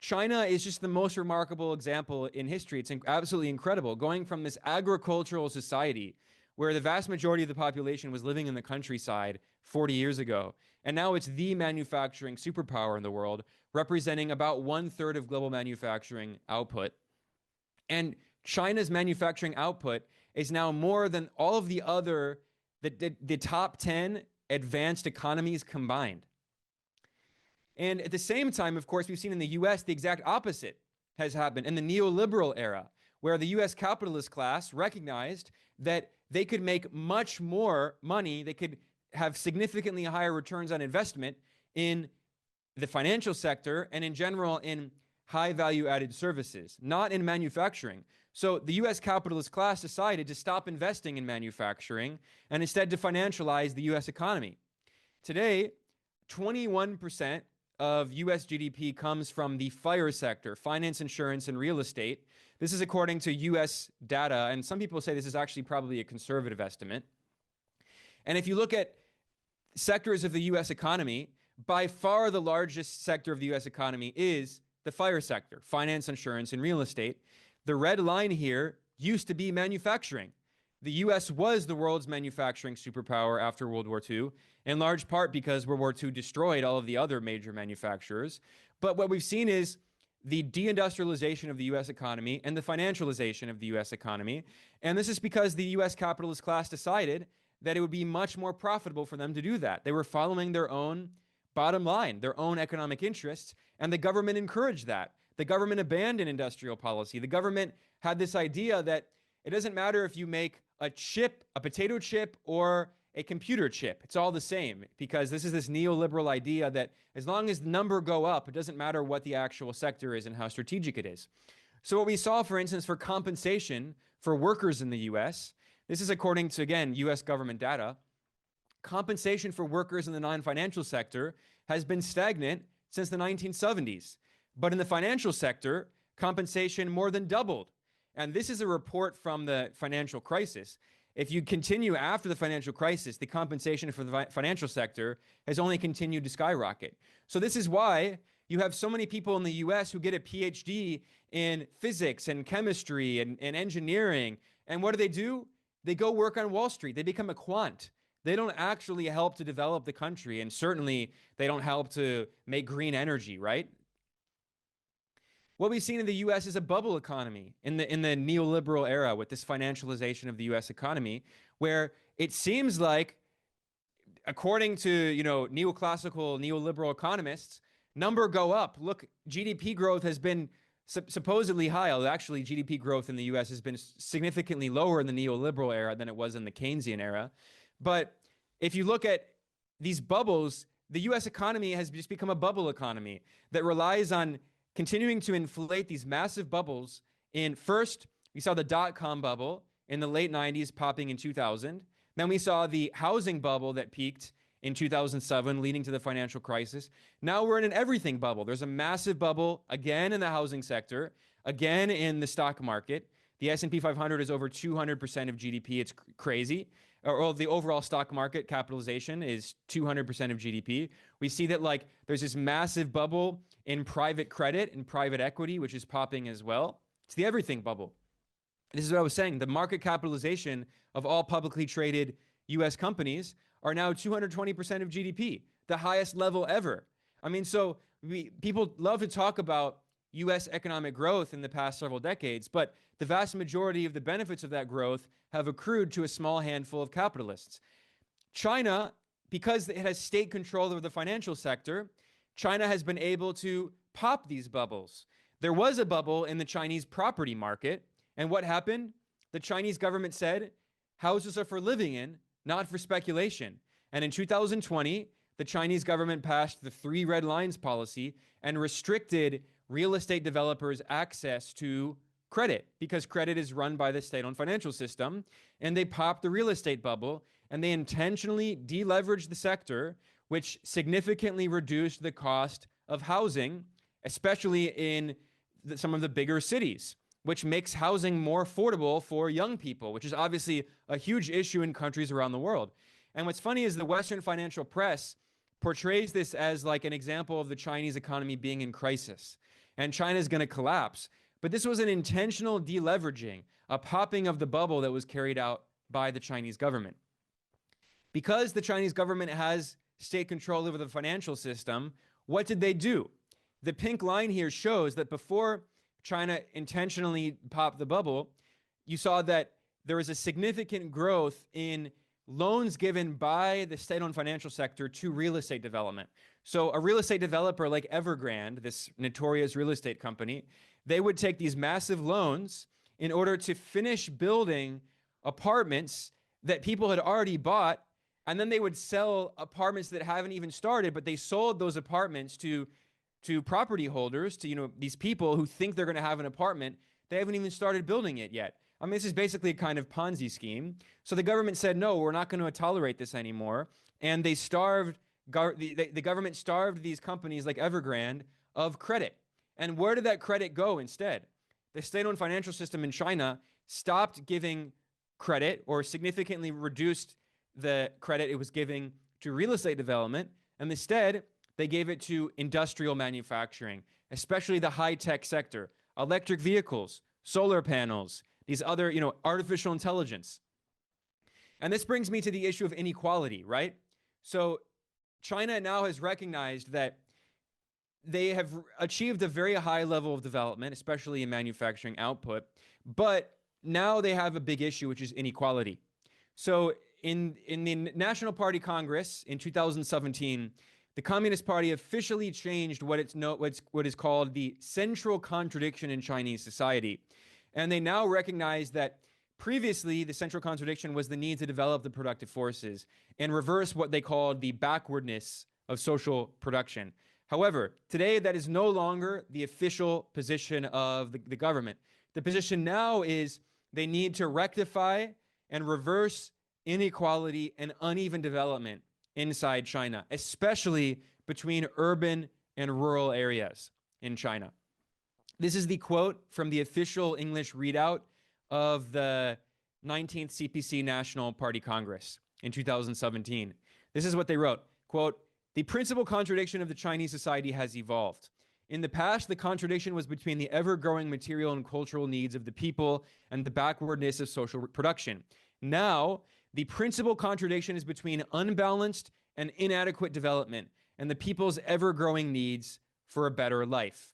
Speaker 2: China is just the most remarkable example in history. It's absolutely incredible. Going from this agricultural society where the vast majority of the population was living in the countryside 40 years ago, and now it's the manufacturing superpower in the world, representing about 1/3 of global manufacturing output. And China's manufacturing output is now more than all of the top 10 advanced economies combined. And at the same time, of course, we've seen in the US the exact opposite has happened in the neoliberal era, where the US capitalist class recognized that they could make much more money, they could have significantly higher returns on investment in the financial sector and in general in high value added services, not in manufacturing. So the US capitalist class decided to stop investing in manufacturing and instead to financialize the US economy. Today, 21% of US GDP comes from the FIRE sector, finance, insurance, and real estate. This is according to US data, and some people say this is actually probably a conservative estimate. And if you look at sectors of the US economy, by far the largest sector of the US economy is the FIRE sector, finance, insurance, and real estate. The red line here used to be manufacturing. The US was the world's manufacturing superpower after World War II, in large part because World War II destroyed all of the other major manufacturers. But what we've seen is the deindustrialization of the US economy and the financialization of the US economy. And this is because the US capitalist class decided that it would be much more profitable for them to do that. They were following their own bottom line, their own economic interests, and the government encouraged that. The government abandoned industrial policy. The government had this idea that it doesn't matter if you make a chip, a potato chip, or a computer chip. It's all the same, because this is this neoliberal idea that as long as the number go up, it doesn't matter what the actual sector is and how strategic it is. So what we saw, for instance, for compensation for workers in the US, this is according to, again, US government data, compensation for workers in the non-financial sector has been stagnant since the 1970s. But in the financial sector, compensation more than doubled. And this is a report from the financial crisis. If you continue after the financial crisis, the compensation for the financial sector has only continued to skyrocket. So this is why you have so many people in the US who get a PhD in physics and chemistry and engineering. And what do? They go work on Wall Street. They become a quant. They don't actually help to develop the country. And certainly they don't help to make green energy, right? What we've seen in the US is a bubble economy in the neoliberal era with this financialization of the US economy, where it seems like, according to neoclassical, neoliberal economists, number go up. Look, GDP growth has been supposedly high, although actually GDP growth in the US has been significantly lower in the neoliberal era than it was in the Keynesian era. But if you look at these bubbles, the US economy has just become a bubble economy that relies on continuing to inflate these massive bubbles. First, we saw the dot-com bubble in the late 90s popping in 2000. Then we saw the housing bubble that peaked in 2007, leading to the financial crisis. Now we're in an everything bubble. There's a massive bubble, again in the housing sector, again in the stock market. The S&P 500 is over 200% of GDP. It's crazy. Or the overall stock market capitalization is 200% of GDP. We see that there's this massive bubble in private credit and private equity, which is popping as well. It's the everything bubble. This is what I was saying. The market capitalization of all publicly traded US companies are now 220% of GDP, the highest level ever. I mean, so people love to talk about US economic growth in the past several decades, but the vast majority of the benefits of that growth have accrued to a small handful of capitalists. China, because it has state control over the financial sector, China has been able to pop these bubbles. There was a bubble in the Chinese property market, and what happened? The Chinese government said, houses are for living in, not for speculation. And in 2020, the Chinese government passed the 3 red lines policy and restricted real estate developers' access to credit, because credit is run by the state-owned financial system. And they popped the real estate bubble, and they intentionally deleveraged the sector, which significantly reduced the cost of housing, especially in some of the bigger cities, which makes housing more affordable for young people, which is obviously a huge issue in countries around the world. And what's funny is the Western financial press portrays this as an example of the Chinese economy being in crisis. and China is going to collapse. But this was an intentional deleveraging, a popping of the bubble that was carried out by the Chinese government. Because the Chinese government has state control over the financial system, what did they do? The pink line here shows that before China intentionally popped the bubble, you saw that there was a significant growth in loans given by the state-owned financial sector to real estate development. So a real estate developer like Evergrande, this notorious real estate company, they would take these massive loans in order to finish building apartments that people had already bought, and then they would sell apartments that haven't even started, but they sold those apartments to property holders, to these people who think they're going to have an apartment. They haven't even started building it yet. I mean, this is basically a kind of Ponzi scheme. So the government said, no, we're not going to tolerate this anymore. And they starved, the government starved these companies like Evergrande of credit. And where did that credit go instead? The state-owned financial system in China stopped giving credit or significantly reduced the credit it was giving to real estate development. And instead, they gave it to industrial manufacturing, especially the high-tech sector, electric vehicles, solar panels, these other, artificial intelligence. And this brings me to the issue of inequality, right? So China now has recognized that they have achieved a very high level of development, especially in manufacturing output, but now they have a big issue, which is inequality. So in the National Party Congress in 2017, the Communist Party officially changed what is called the central contradiction in Chinese society. And they now recognize that previously the central contradiction was the need to develop the productive forces and reverse what they called the backwardness of social production. However, today that is no longer the official position of the government. The position now is they need to rectify and reverse inequality and uneven development inside China, especially between urban and rural areas in China. This is the quote from the official English readout of the 19th CPC National Party Congress in 2017. This is what they wrote, quote, "The principal contradiction of the Chinese society has evolved. In the past, the contradiction was between the ever-growing material and cultural needs of the people and the backwardness of social production. Now, the principal contradiction is between unbalanced and inadequate development and the people's ever-growing needs for a better life.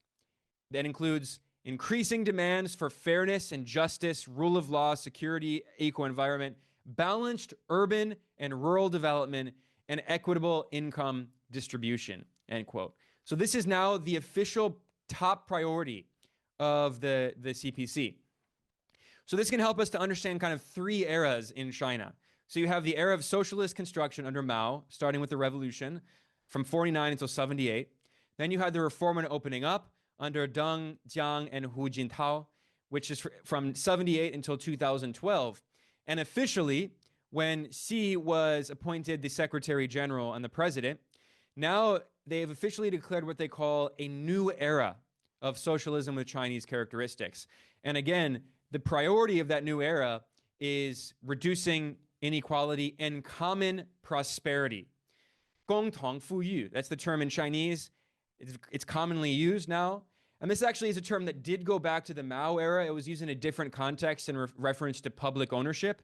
Speaker 2: That includes increasing demands for fairness and justice, rule of law, security, equal environment, balanced urban and rural development, and equitable income distribution," end quote. So this is now the official top priority of the CPC. So this can help us to understand kind of three eras in China. So you have the era of socialist construction under Mao, starting with the revolution from 49 until 78. Then you had the reform and opening up under Deng, Jiang, and Hu Jintao, which is from 78 until 2012. And officially, when Xi was appointed the Secretary General and the President, now they have officially declared what they call a new era of socialism with Chinese characteristics. And again, the priority of that new era is reducing inequality and common prosperity. 共同富裕, that's the term in Chinese. It's commonly used now. And this actually is a term that did go back to the Mao era. It was used in a different context in reference to public ownership.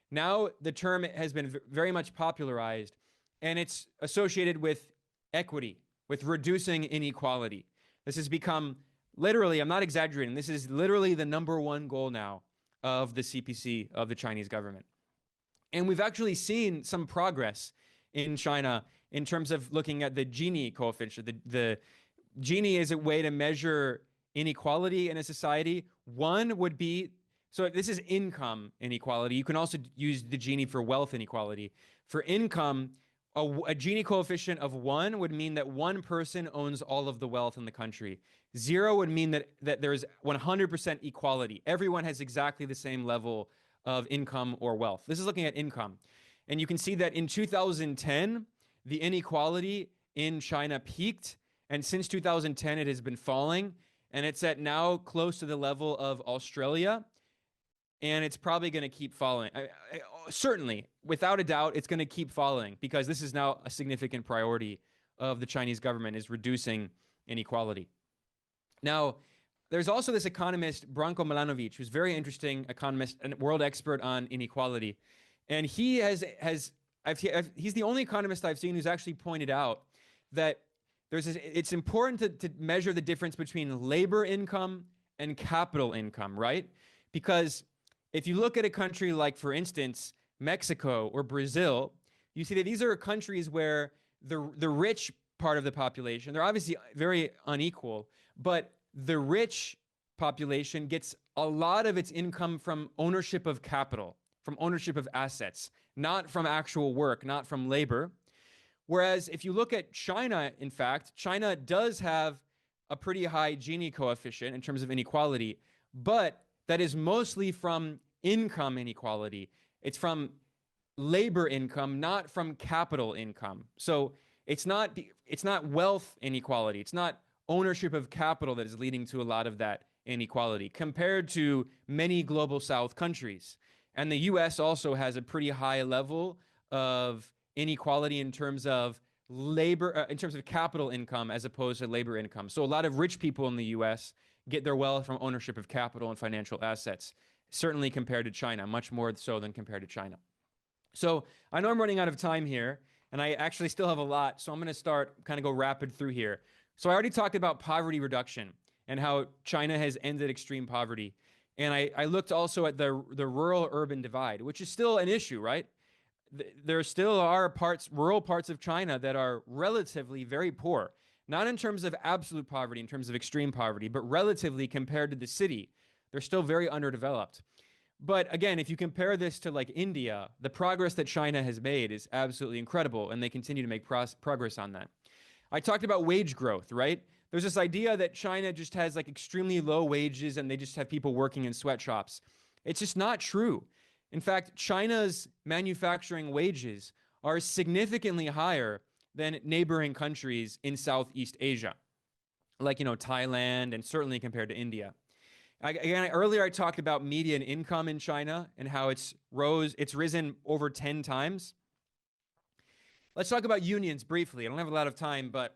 Speaker 2: Now the term has been very much popularized, and it's associated with equity, with reducing inequality. This has become literally, I'm not exaggerating, this is literally the number one goal now of the CPC, of the Chinese government. And we've actually seen some progress in China in terms of looking at the Gini coefficient. The Gini is a way to measure inequality in a society. One would be, so this is income inequality. You can also use the Gini for wealth inequality. For income, a Gini coefficient of 1 would mean that one person owns all of the wealth in the country. 0 would mean that there's 100% equality. Everyone has exactly the same level of income or wealth. This is looking at income. And you can see that in 2010, the inequality in China peaked. And since 2010, it has been falling. And it's at now close to the level of Australia. And it's probably going to keep falling. Certainly, without a doubt, it's going to keep falling because this is now a significant priority of the Chinese government, is reducing inequality. Now, there's also this economist, Branko Milanovic, who's a very interesting economist and world expert on inequality. And he's the only economist I've seen who's actually pointed out that it's important to measure the difference between labor income and capital income, right? Because if you look at a country like, for instance, Mexico or Brazil, you see that these are countries where the rich part of the population, they're obviously very unequal, but the rich population gets a lot of its income from ownership of capital, from ownership of assets, not from actual work, not from labor. Whereas if you look at China, in fact, China does have a pretty high Gini coefficient in terms of inequality, but that is mostly from income inequality. It's from labor income, not from capital income. So it's not wealth inequality. It's not ownership of capital that is leading to a lot of that inequality compared to many global South countries. And the US also has a pretty high level of inequality in terms of labor, in terms of capital income as opposed to labor income. So a lot of rich people in the US get their wealth from ownership of capital and financial assets, certainly compared to China, much more so than compared to China. So I know I'm running out of time here, and I actually still have a lot, so I'm going to start kind of go rapid through here. So I already talked about poverty reduction and how China has ended extreme poverty. And I looked also at the rural-urban divide, which is still an issue, right? There still are rural parts of China that are relatively very poor, not in terms of absolute poverty, in terms of extreme poverty, but relatively compared to the city. They're still very underdeveloped. But again, if you compare this to like India, the progress that China has made is absolutely incredible, and they continue to make progress on that. I talked about wage growth, right? There's this idea that China just has like extremely low wages and they just have people working in sweatshops. It's just not true. In fact, China's manufacturing wages are significantly higher than neighboring countries in Southeast Asia, like, Thailand, and certainly compared to India. Again, earlier I talked about median income in China and how it's risen over 10 times. Let's talk about unions briefly. I don't have a lot of time, but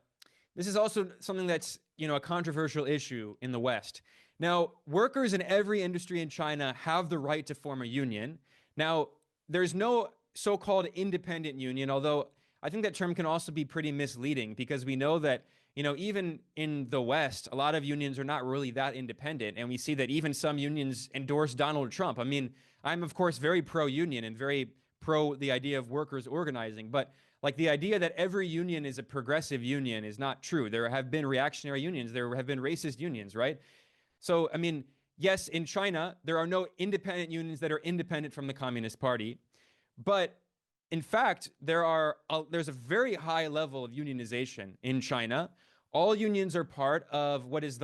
Speaker 2: this is also something that's, a controversial issue in the West. Now, workers in every industry in China have the right to form a union. Now, there's no so-called independent union, although I think that term can also be pretty misleading because we know that, even in the West, a lot of unions are not really that independent. And we see that even some unions endorse Donald Trump. I mean, I'm, of course, very pro-union and very pro the idea of workers organizing. But like the idea that every union is a progressive union is not true. There have been reactionary unions. There have been racist unions, right? So, I mean, yes, in China, there are no independent unions that are independent from the Communist Party. But in fact, there's a very high level of unionization in China. All unions are part of what is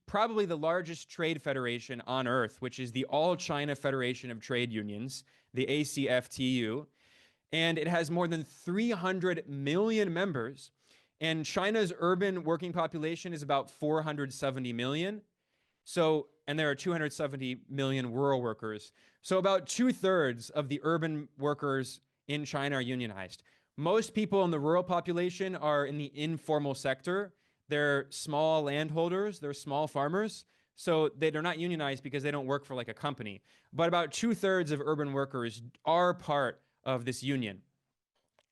Speaker 2: probably the largest trade federation on earth, which is the All China Federation of Trade Unions, the ACFTU. And it has more than 300 million members. And China's urban working population is about 470 million. And there are 270 million rural workers. So about 2/3 of the urban workers in China are unionized. Most people in the rural population are in the informal sector. They're small landholders. They're small farmers. So they're not unionized because they don't work for like a company. But about 2/3 of urban workers are part of this union.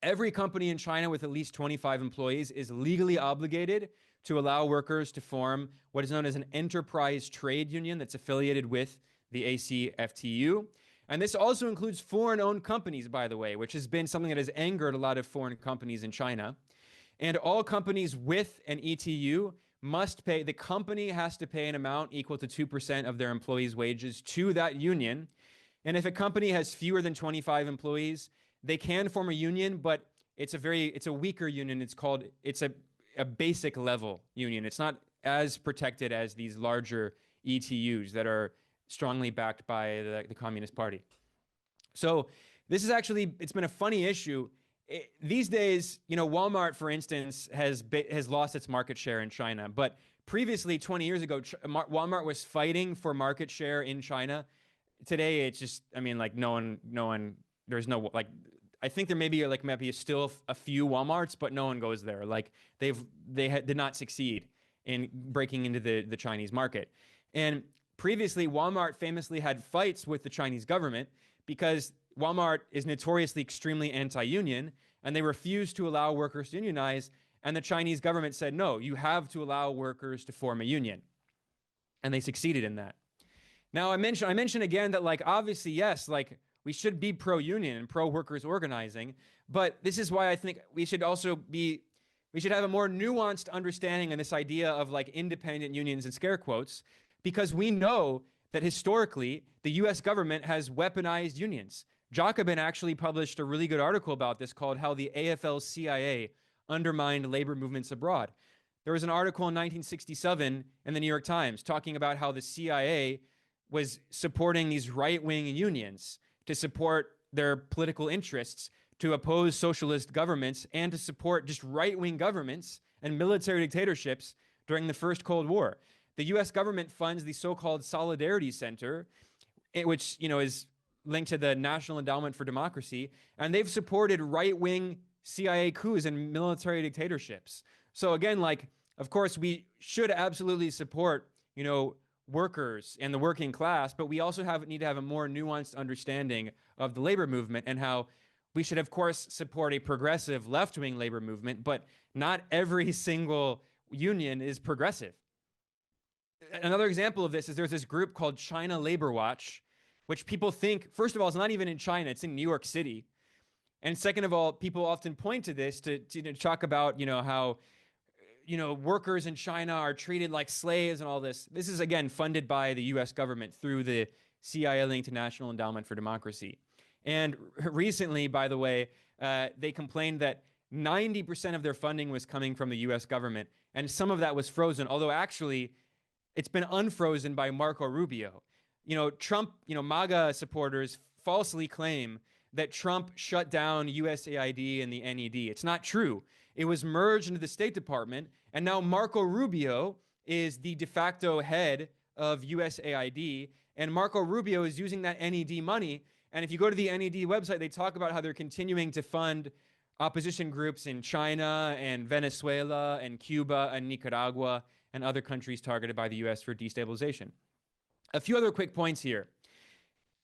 Speaker 2: Every company in China with at least 25 employees is legally obligated to allow workers to form what is known as an enterprise trade union that's affiliated with the ACFTU. And this also includes foreign-owned companies, by the way, which has been something that has angered a lot of foreign companies in China. And all companies with an ETU the company has to pay an amount equal to 2% of their employees' wages to that union. And if a company has fewer than 25 employees, they can form a union, but it's a weaker union. It's a basic level union. It's not as protected as these larger ETUs that are strongly backed by the Communist Party. So this is it's been a funny issue. These days, Walmart, for instance, has lost its market share in China. But previously, 20 years ago, Walmart was fighting for market share in China. Today, it's just, no one, there's no, I think there maybe still a few Walmarts, but no one goes there. Like they did not succeed. in breaking into the Chinese market. And previously, Walmart famously had fights with the Chinese government because Walmart is notoriously extremely anti-union, and they refused to allow workers to unionize. And the Chinese government said, no, you have to allow workers to form a union. And they succeeded in that. Now, I mentioned again that, like, obviously, yes, like, we should be pro-union and pro-workers organizing, but this is why I think we should have a more nuanced understanding of this idea of, like, independent unions in scare quotes, because we know that historically the US government has weaponized unions. Jacobin actually published a really good article about this called How the AFL-CIA Undermined Labor Movements Abroad. There was an article in 1967 in the New York Times talking about how the CIA was supporting these right-wing unions to support their political interests, to oppose socialist governments, and to support just right-wing governments and military dictatorships during the first Cold War. The US government funds the so-called Solidarity Center, which, is linked to the National Endowment for Democracy, and they've supported right-wing CIA coups and military dictatorships. So again, like, of course, we should absolutely support, workers and the working class, but we also need to have a more nuanced understanding of the labor movement and how we should, of course, support a progressive left-wing labor movement, but not every single union is progressive. Another example of this is there's this group called China Labor Watch, which people think, first of all, it's not even in China, it's in New York City. And second of all, people often point to this to talk about, how workers in China are treated like slaves and all this. This is, again, funded by the US government through the CIA-linked National Endowment for Democracy. And recently, by the way, they complained that 90% of their funding was coming from the US government, and some of that was frozen, although actually it's been unfrozen by Marco Rubio. Trump, MAGA supporters falsely claim that Trump shut down USAID and the NED. It's not true. It was merged into the State Department, and now Marco Rubio is the de facto head of USAID, and Marco Rubio is using that NED money. And if you go to the NED website, they talk about how they're continuing to fund opposition groups in China and Venezuela and Cuba and Nicaragua and other countries targeted by the US for destabilization. A few other quick points here.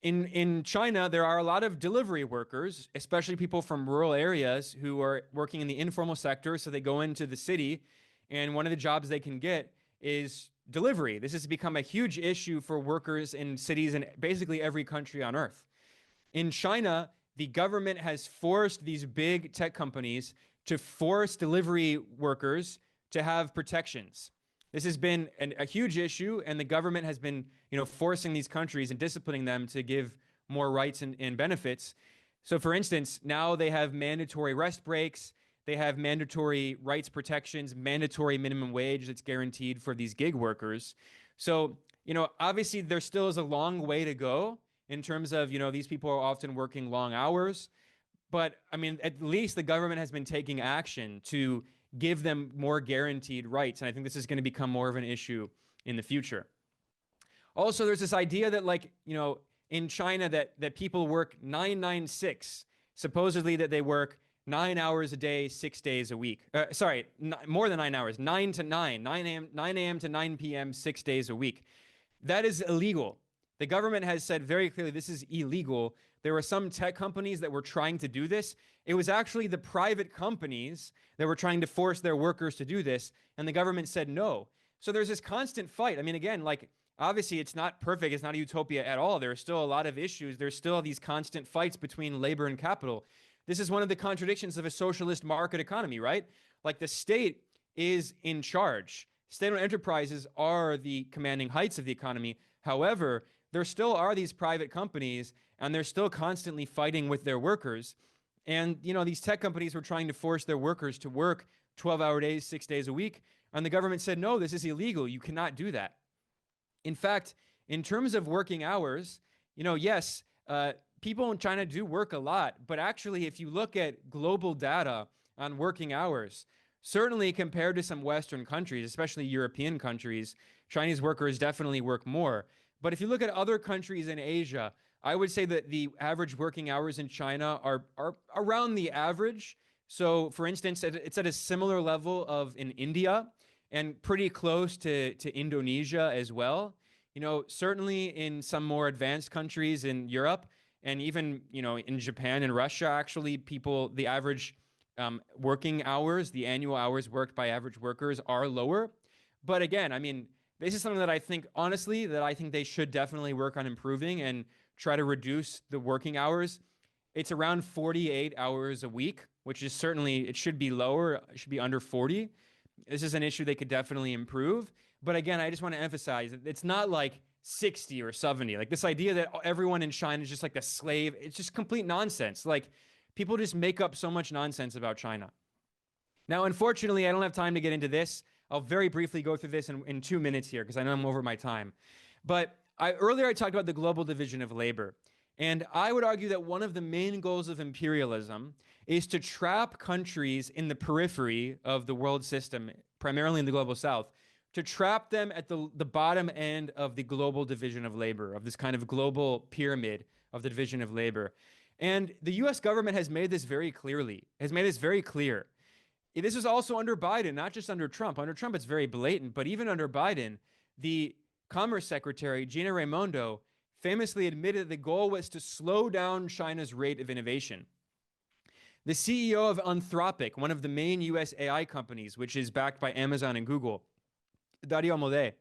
Speaker 2: In China, there are a lot of delivery workers, especially people from rural areas who are working in the informal sector. So they go into the city, and one of the jobs they can get is delivery. This has become a huge issue for workers in cities in basically every country on earth. In China, the government has forced these big tech companies to force delivery workers to have protections. This has been a huge issue, and the government has been, forcing these countries and disciplining them to give more rights and benefits. So, for instance, now they have mandatory rest breaks, they have mandatory rights protections, mandatory minimum wage that's guaranteed for these gig workers. So, obviously there still is a long way to go in terms of, these people are often working long hours. But, at least the government has been taking action to give them more guaranteed rights. And I think this is going to become more of an issue in the future. Also, there's this idea that, like, in China that people work 996, supposedly that they work 9 hours a day, 6 days a week. More than 9 hours, 9 to 9, 9 a.m. to 9 p.m., 6 days a week. That is illegal. The government has said very clearly this is illegal. There were some tech companies that were trying to do this. It was actually the private companies that were trying to force their workers to do this, and the government said no. So there's this constant fight. Again, like, obviously it's not perfect. It's not a utopia at all. There are still a lot of issues. There's still these constant fights between labor and capital. This is one of the contradictions of a socialist market economy, right? Like, the state is in charge. State-owned enterprises are the commanding heights of the economy. However, there still are these private companies, and they're still constantly fighting with their workers. And, these tech companies were trying to force their workers to work 12-hour days, 6 days a week. And the government said, no, this is illegal. You cannot do that. In fact, in terms of working hours, yes, people in China do work a lot. But actually, if you look at global data on working hours, certainly compared to some Western countries, especially European countries, Chinese workers definitely work more. But if you look at other countries in Asia, I would say that the average working hours in China are around the average. So, for instance, it's at a similar level of in India. and pretty close to Indonesia as well. Certainly in some more advanced countries in Europe and even, in Japan and Russia, actually, the average working hours, the annual hours worked by average workers are lower. But again, I mean, this is something that I think, honestly, that I think they should definitely work on improving and try to reduce the working hours. It's around 48 hours a week, which is certainly, it should be lower. It should be under 40. This is an issue they could definitely improve. But again, I just want to emphasize that it's not like 60 or 70. Like this idea that everyone in China is just like a slave, it's just complete nonsense. Like people just make up so much nonsense about China. Now, unfortunately, I don't have time to get into this. I'll very briefly go through this in 2 minutes here because I know I'm over my time. But earlier I talked about the global division of labor. And I would argue that one of the main goals of imperialism is to trap countries in the periphery of the world system, primarily in the global south, to trap them at the bottom end of the global division of labor, of this kind of global pyramid of the division of labor. And the US government has made this very clearly, has made this very clear. This was also under Biden, not just under Trump. Under Trump, it's very blatant, but even under Biden, the Commerce Secretary, Gina Raimondo, famously admitted that the goal was to slow down China's rate of innovation. The CEO of Anthropic, one of the main US AI companies, which is backed by Amazon and Google, Dario Amodei,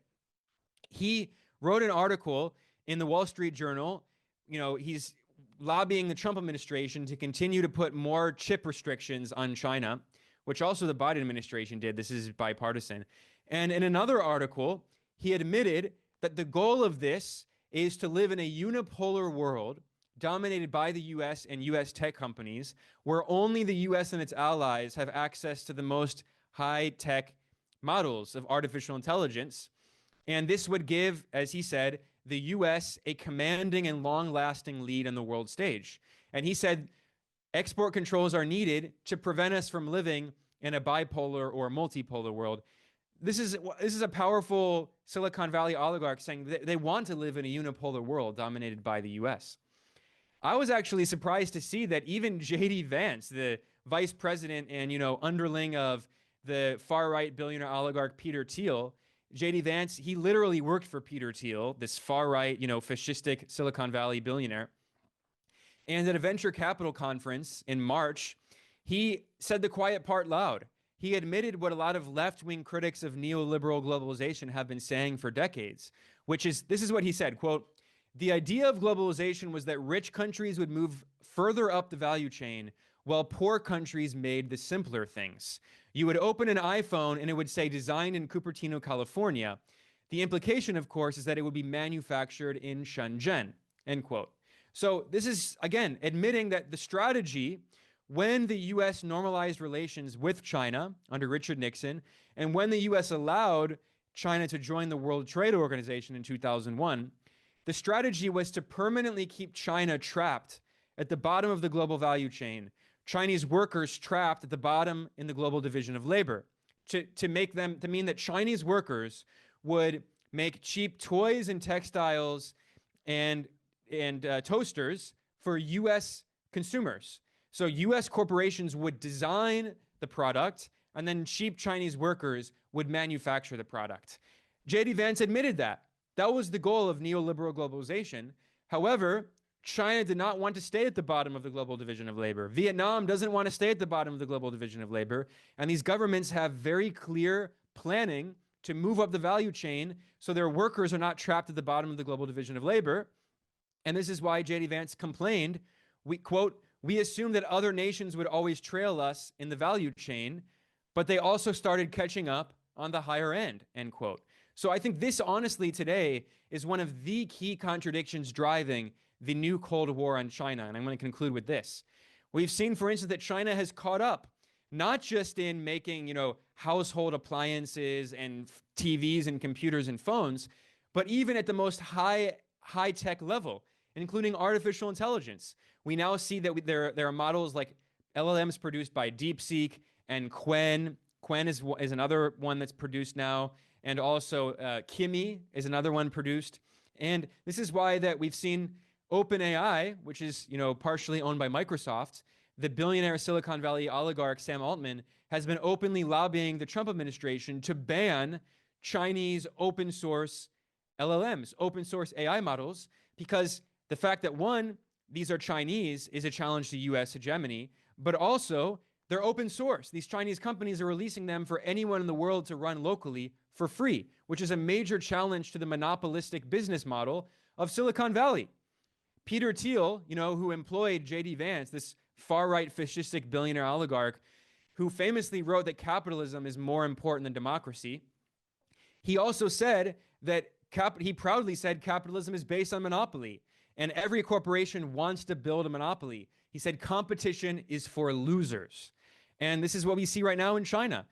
Speaker 2: he wrote an article in the Wall Street Journal. He's lobbying the Trump administration to continue to put more chip restrictions on China, which also the Biden administration did. This is bipartisan. And in another article, he admitted that the goal of this is to live in a unipolar world dominated by the US and US tech companies, where only the US and its allies have access to the most high-tech models of artificial intelligence. And this would give, as he said, the US a commanding and long-lasting lead on the world stage. And he said export controls are needed to prevent us from living in a bipolar or multipolar world. This is a powerful Silicon Valley oligarch saying that they want to live in a unipolar world dominated by the US. I was actually surprised to see that even J.D. Vance, the vice president and underling of the far-right billionaire oligarch Peter Thiel, J.D. Vance, he literally worked for Peter Thiel, this far-right, fascistic Silicon Valley billionaire. And at a venture capital conference in March, he said the quiet part loud. He admitted what a lot of left-wing critics of neoliberal globalization have been saying for decades, which is, this is what he said, quote, "The idea of globalization was that rich countries would move further up the value chain while poor countries made the simpler things. You would open an iPhone and it would say designed in Cupertino, California. The implication, of course, is that it would be manufactured in Shenzhen," end quote. So this is, again, admitting that the strategy when the U.S. normalized relations with China under Richard Nixon, and when the U.S. allowed China to join the World Trade Organization in 2001, the strategy was to permanently keep China trapped at the bottom of the global value chain, Chinese workers trapped at the bottom in the global division of labor, to mean that Chinese workers would make cheap toys and textiles and toasters for U.S. consumers. So U.S. corporations would design the product, and then cheap Chinese workers would manufacture the product. J.D. Vance admitted that. That was the goal of neoliberal globalization. However, China did not want to stay at the bottom of the global division of labor. Vietnam doesn't want to stay at the bottom of the global division of labor. And these governments have very clear planning to move up the value chain so their workers are not trapped at the bottom of the global division of labor. And this is why J.D. Vance complained, we assumed that other nations would always trail us in the value chain, but they also started catching up on the higher end, end quote. So I think this, honestly, today is one of the key contradictions driving the new Cold War on China. And I'm going to conclude with this. We've seen, for instance, that China has caught up, not just in making, household appliances and TVs and computers and phones, but even at the most high-tech level, including artificial intelligence. We now see that there are models like LLMs produced by DeepSeek and Qwen. Qwen is another one that's produced now. And also Kimi is another one produced. And this is why that we've seen OpenAI, which is partially owned by Microsoft, the billionaire Silicon Valley oligarch Sam Altman has been openly lobbying the Trump administration to ban Chinese open source LLMs, open source AI models, because the fact that one, these are Chinese is a challenge to US hegemony, but also they're open source. These Chinese companies are releasing them for anyone in the world to run locally for free, which is a major challenge to the monopolistic business model of Silicon Valley. Peter Thiel, who employed J.D. Vance, this far-right fascistic billionaire oligarch, who famously wrote that capitalism is more important than democracy, he also said that he proudly said capitalism is based on monopoly, and every corporation wants to build a monopoly. He said competition is for losers. And this is what we see right now in China.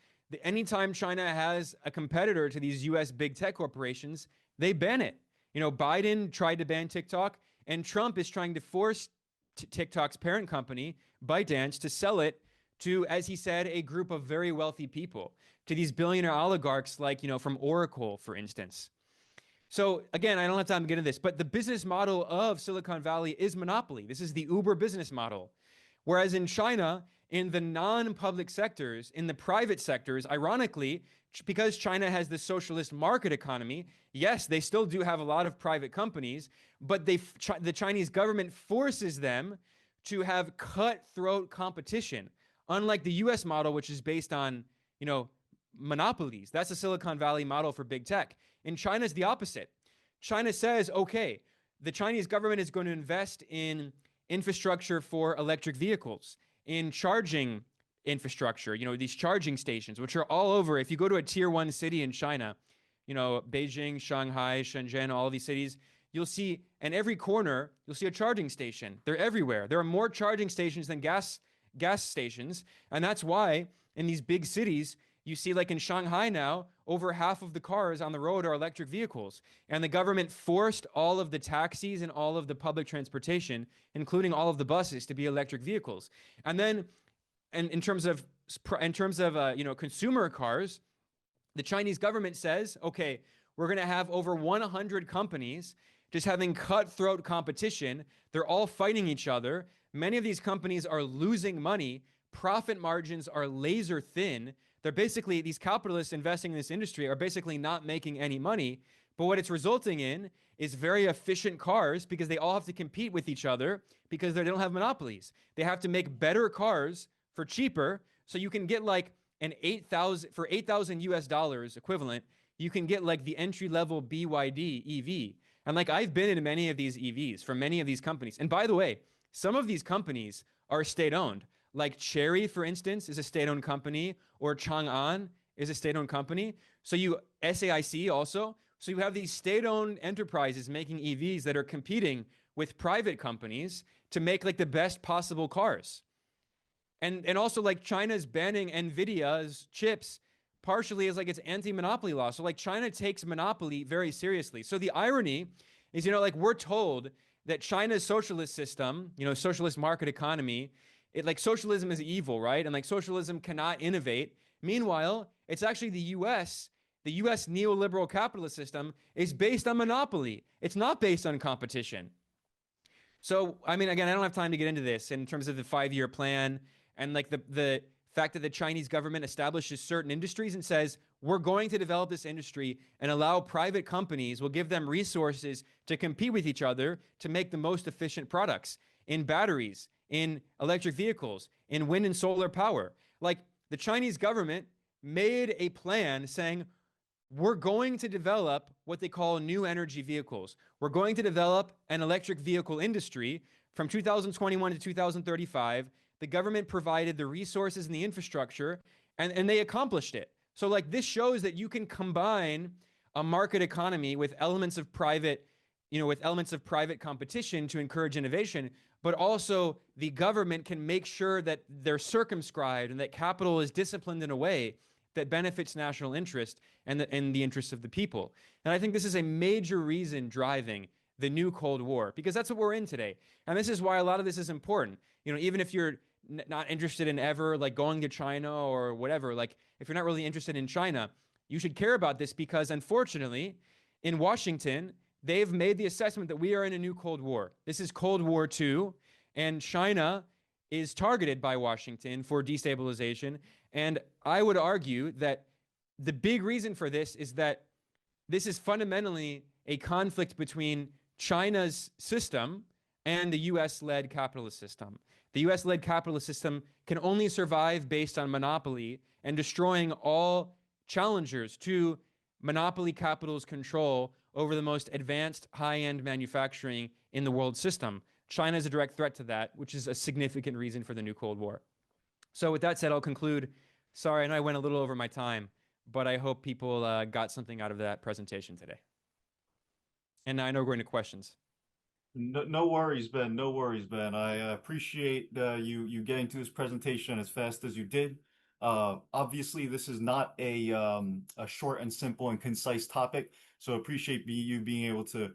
Speaker 2: Anytime China has a competitor to these US big tech corporations, they ban it. Biden tried to ban TikTok, and Trump is trying to force TikTok's parent company, ByteDance, to sell it to, as he said, a group of very wealthy people, to these billionaire oligarchs like, from Oracle, for instance. So again, I don't have time to get into this, but the business model of Silicon Valley is monopoly. This is the Uber business model. Whereas in China, in the non-public sectors, in the private sectors, ironically, because China has the socialist market economy, yes, they still do have a lot of private companies, but the Chinese government forces them to have cutthroat competition, unlike the US model, which is based on, monopolies. That's the Silicon Valley model for big tech. In China, it's the opposite. China says, okay, the Chinese government is going to invest in infrastructure for electric vehicles, in charging infrastructure, these charging stations, which are all over. If you go to a tier 1 city in China, Beijing, Shanghai, Shenzhen, all of these cities, you'll see, in every corner, you'll see a charging station. They're everywhere. There are more charging stations than gas stations. And that's why in these big cities, you see, like in Shanghai now, over half of the cars on the road are electric vehicles. And the government forced all of the taxis and all of the public transportation, including all of the buses, to be electric vehicles. And then, and in terms of consumer cars, the Chinese government says, okay, we're going to have over 100 companies just having cutthroat competition. They're all fighting each other. Many of these companies are losing money. Profit margins are laser thin. They're basically, these capitalists investing in this industry are basically not making any money. But what it's resulting in is very efficient cars, because they all have to compete with each other because they don't have monopolies. They have to make better cars for cheaper. So you can get like an 8,000 for $8,000 equivalent. You can get like the entry level BYD EV. And like I've been in many of these EVs from many of these companies. And by the way, some of these companies are state owned. Like Chery, for instance, is a state-owned company, or Chang'an is a state-owned company. So SAIC also. So you have these state-owned enterprises making EVs that are competing with private companies to make like the best possible cars. And also like China's banning NVIDIA's chips partially as like its anti-monopoly law. So like China takes monopoly very seriously. So the irony is, like we're told that China's socialist system, socialist market economy, like socialism is evil, right? And like socialism cannot innovate. Meanwhile, it's actually the US neoliberal capitalist system is based on monopoly. It's not based on competition. So, I mean, again, I don't have time to get into this in terms of the 5-year plan and like the fact that the Chinese government establishes certain industries and says, we're going to develop this industry and allow private companies, we'll give them resources to compete with each other to make the most efficient products in batteries, in electric vehicles, in wind and solar power. Like the Chinese government made a plan saying, we're going to develop what they call new energy vehicles. We're going to develop an electric vehicle industry from 2021 to 2035. The government provided the resources and the infrastructure, and they accomplished it. So like this shows that you can combine a market economy with elements of private, competition to encourage innovation, but also the government can make sure that they're circumscribed and that capital is disciplined in a way that benefits national interest and the interests of the people. And I think this is a major reason driving the new Cold War, because that's what we're in today. And this is why a lot of this is important. Even if you're not interested in ever like going to China or whatever, like if you're not really interested in China, you should care about this, because unfortunately in Washington, they've made the assessment that we are in a new Cold War. This is Cold War II, and China is targeted by Washington for destabilization. And I would argue that the big reason for this is that this is fundamentally a conflict between China's system and the US-led capitalist system. The US-led capitalist system can only survive based on monopoly and destroying all challengers to monopoly capital's control over the most advanced high-end manufacturing in the world system. China is a direct threat to that, which is a significant reason for the new Cold War. So with that said, I'll conclude. Sorry, I know I went a little over my time, but I hope people got something out of that presentation today. And now I know we're going to questions.
Speaker 1: No worries, Ben. No worries, Ben. I appreciate you getting to this presentation as fast as you did. Obviously, this is not a short and simple and concise topic, so appreciate you being able to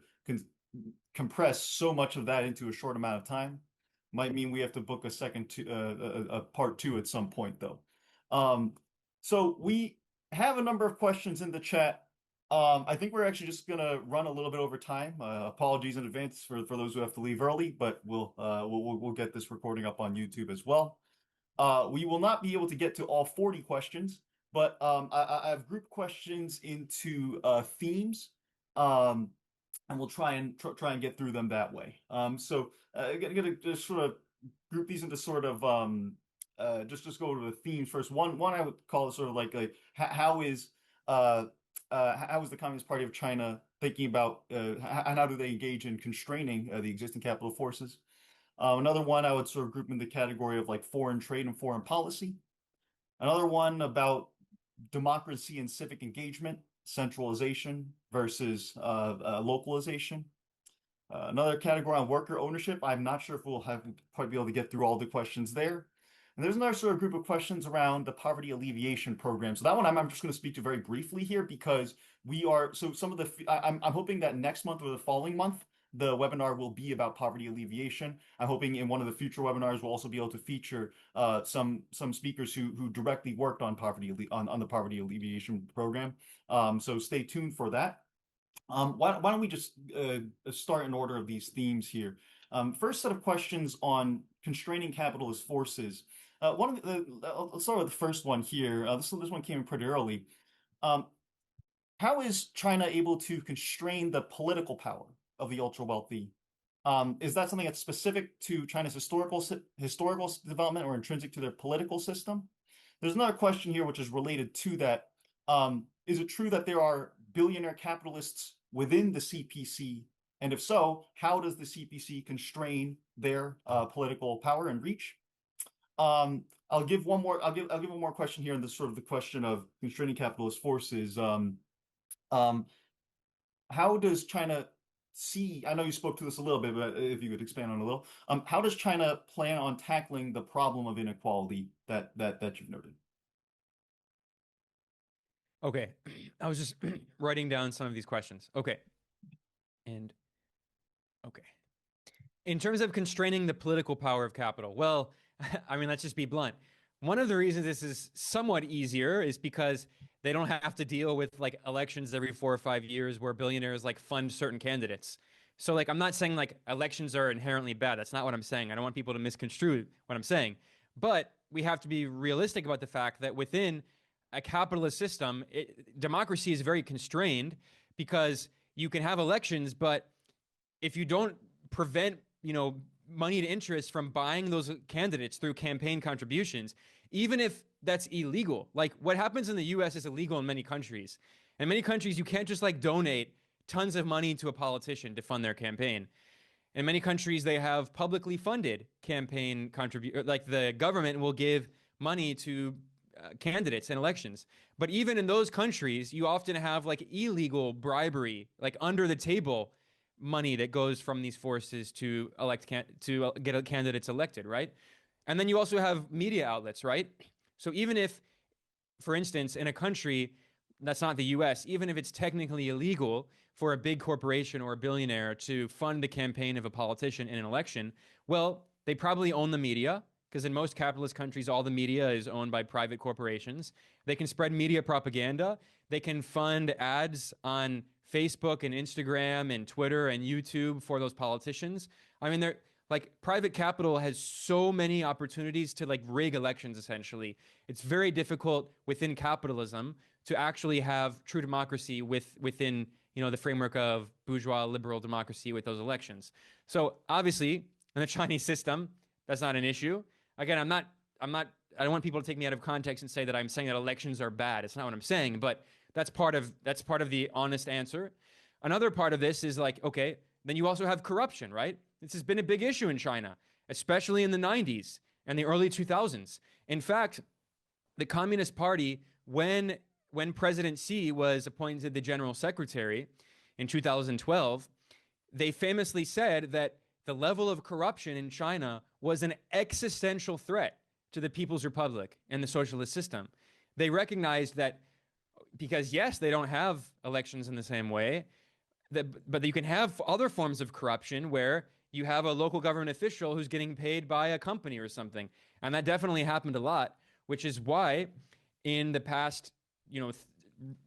Speaker 1: compress so much of that into a short amount of time. Might mean we have to book a part two at some point, though. So we have a number of questions in the chat. I think we're actually just gonna run a little bit over time. Apologies in advance for those who have to leave early, but we'll get this recording up on YouTube as well. We will not be able to get to all 40 questions, but I've grouped questions into themes, and we'll try and get through them that way. So I'm gonna just sort of group these into sort of just go to the themes first. One I would call it sort of like how is the Communist Party of China thinking about and how do they engage in constraining the existing capital forces? Another one I would sort of group in the category of like foreign trade and foreign policy. Another one about democracy and civic engagement, centralization versus localization. Another category on worker ownership. I'm not sure if we'll quite be able to get through all the questions there. And there's another sort of group of questions around the poverty alleviation program. So that one I'm just going to speak to very briefly here because some of the, I'm hoping that next month or the following month, the webinar will be about poverty alleviation. I'm hoping in one of the future webinars we'll also be able to feature some speakers who directly worked on the poverty alleviation program. So stay tuned for that. Why don't we just start in order of these themes here? First set of questions on constraining capitalist forces. Let's start with the first one here. This one came in pretty early. How is China able to constrain the political power of the ultra wealthy? Is that something that's specific to China's historical development or intrinsic to their political system? There's another question here which is related to that. Is it true that there are billionaire capitalists within the CPC? And if so, how does the CPC constrain their political power and reach? I'll give one more question here on this sort of the question of constraining capitalist forces. How does China see? I know you spoke to this a little bit, but if you could expand on it a little. How does China plan on tackling the problem of inequality that you've noted?
Speaker 2: Okay, I was just writing down some of these questions. Okay. In terms of constraining the political power of capital, well, I mean, let's just be blunt. One of the reasons this is somewhat easier is because they don't have to deal with like elections every 4 or 5 years where billionaires like fund certain candidates. So like, I'm not saying like elections are inherently bad. That's not what I'm saying. I don't want people to misconstrue what I'm saying. But we have to be realistic about the fact that within a capitalist system, democracy is very constrained because you can have elections, but if you don't prevent, moneyed interests from buying those candidates through campaign contributions, even if that's illegal, like what happens in the US is illegal in many countries. In many countries, you can't just like donate tons of money to a politician to fund their campaign. In many countries, they have publicly funded campaign contribution, like the government will give money to candidates in elections. But even in those countries, you often have like illegal bribery, like under the table money that goes from these forces to get candidates elected, right? And then you also have media outlets, right? So even if, for instance, in a country that's not the US, even if it's technically illegal for a big corporation or a billionaire to fund the campaign of a politician in an election, well, they probably own the media, because in most capitalist countries, all the media is owned by private corporations. They can spread media propaganda. They can fund ads on Facebook and Instagram and Twitter and YouTube for those politicians. I mean, Like private capital has so many opportunities to like rig elections essentially. It's very difficult within capitalism to actually have true democracy within, the framework of bourgeois liberal democracy with those elections. So obviously, in the Chinese system, that's not an issue. Again, I don't want people to take me out of context and say that I'm saying that elections are bad. It's not what I'm saying, but that's part of the honest answer. Another part of this is like, okay, then you also have corruption, right? This has been a big issue in China, especially in the 90s and the early 2000s. In fact, the Communist Party, when President Xi was appointed the general secretary in 2012, they famously said that the level of corruption in China was an existential threat to the People's Republic and the socialist system. They recognized that because, yes, they don't have elections in the same way, but you can have other forms of corruption where you have a local government official who's getting paid by a company or something. And that definitely happened a lot, which is why in the past,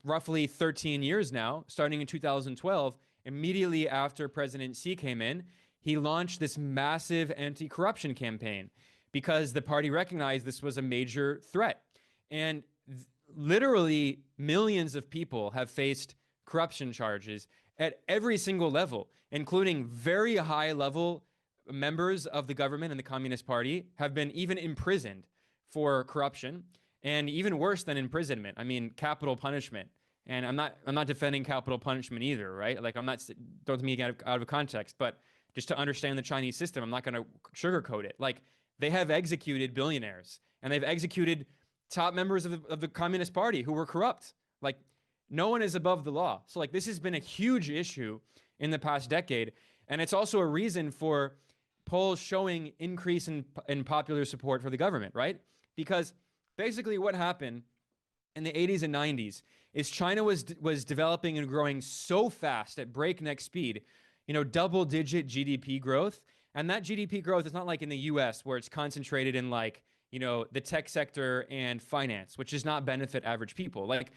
Speaker 2: roughly 13 years now, starting in 2012, immediately after President Xi came in, he launched this massive anti-corruption campaign because the party recognized this was a major threat. And literally millions of people have faced corruption charges at every single level, including very high level members of the government and the Communist Party have been even imprisoned for corruption, and even worse than imprisonment, I mean capital punishment. And I'm not defending capital punishment either, right? Like I'm not, don't me out of context, but just to understand the Chinese system, I'm not going to sugarcoat it. Like they have executed billionaires and they've executed top members of the Communist Party who were corrupt. Like no one is above the law. So like this has been a huge issue in the past decade, and it's also a reason for polls showing increase in popular support for the government, right? Because basically what happened in the 80s and 90s is China was developing and growing so fast at breakneck speed, double-digit GDP growth. And that GDP growth is not like in the US where it's concentrated in like, the tech sector and finance, which does not benefit average people. Like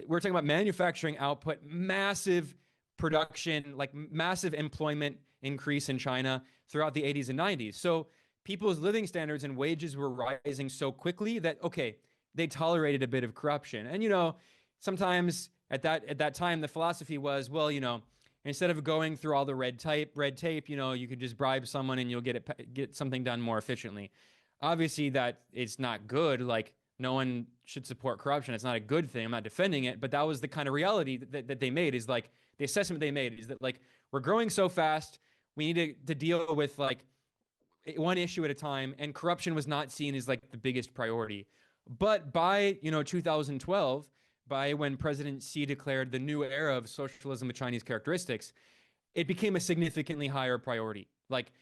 Speaker 2: we're talking about manufacturing output, massive production, like massive employment increase in China throughout the 80s and 90s. So people's living standards and wages were rising so quickly that, okay, they tolerated a bit of corruption. And, sometimes at that time, the philosophy was, well, instead of going through all the red tape, you could just bribe someone and you'll get something done more efficiently. Obviously, that it's not good. Like no one should support corruption. It's not a good thing. I'm not defending it, but that was the kind of reality that they made. Is like the assessment they made is that like we're growing so fast, we need to deal with like one issue at a time, and corruption was not seen as like the biggest priority. But by 2012, by when President Xi declared the new era of socialism with Chinese characteristics, it became a significantly higher priority. Like,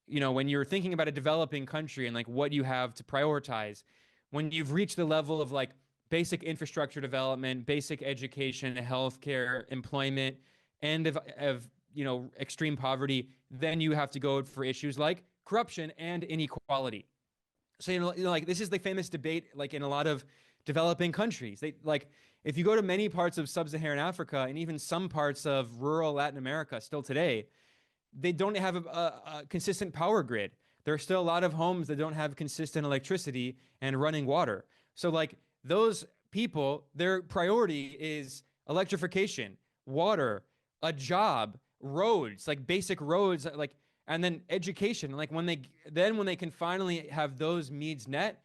Speaker 2: when you're thinking about a developing country and like what you have to prioritize, when you've reached the level of like basic infrastructure development, basic education, healthcare, employment, and of extreme poverty, then you have to go for issues like corruption and inequality. So like this is the famous debate like in a lot of developing countries. They like if you go to many parts of sub-Saharan Africa and even some parts of rural Latin America still today, they don't have a consistent power grid. There are still a lot of homes that don't have consistent electricity and running water. So like those people, their priority is electrification, water, a job, roads, like basic roads, like and then education. Like when they can finally have those needs met,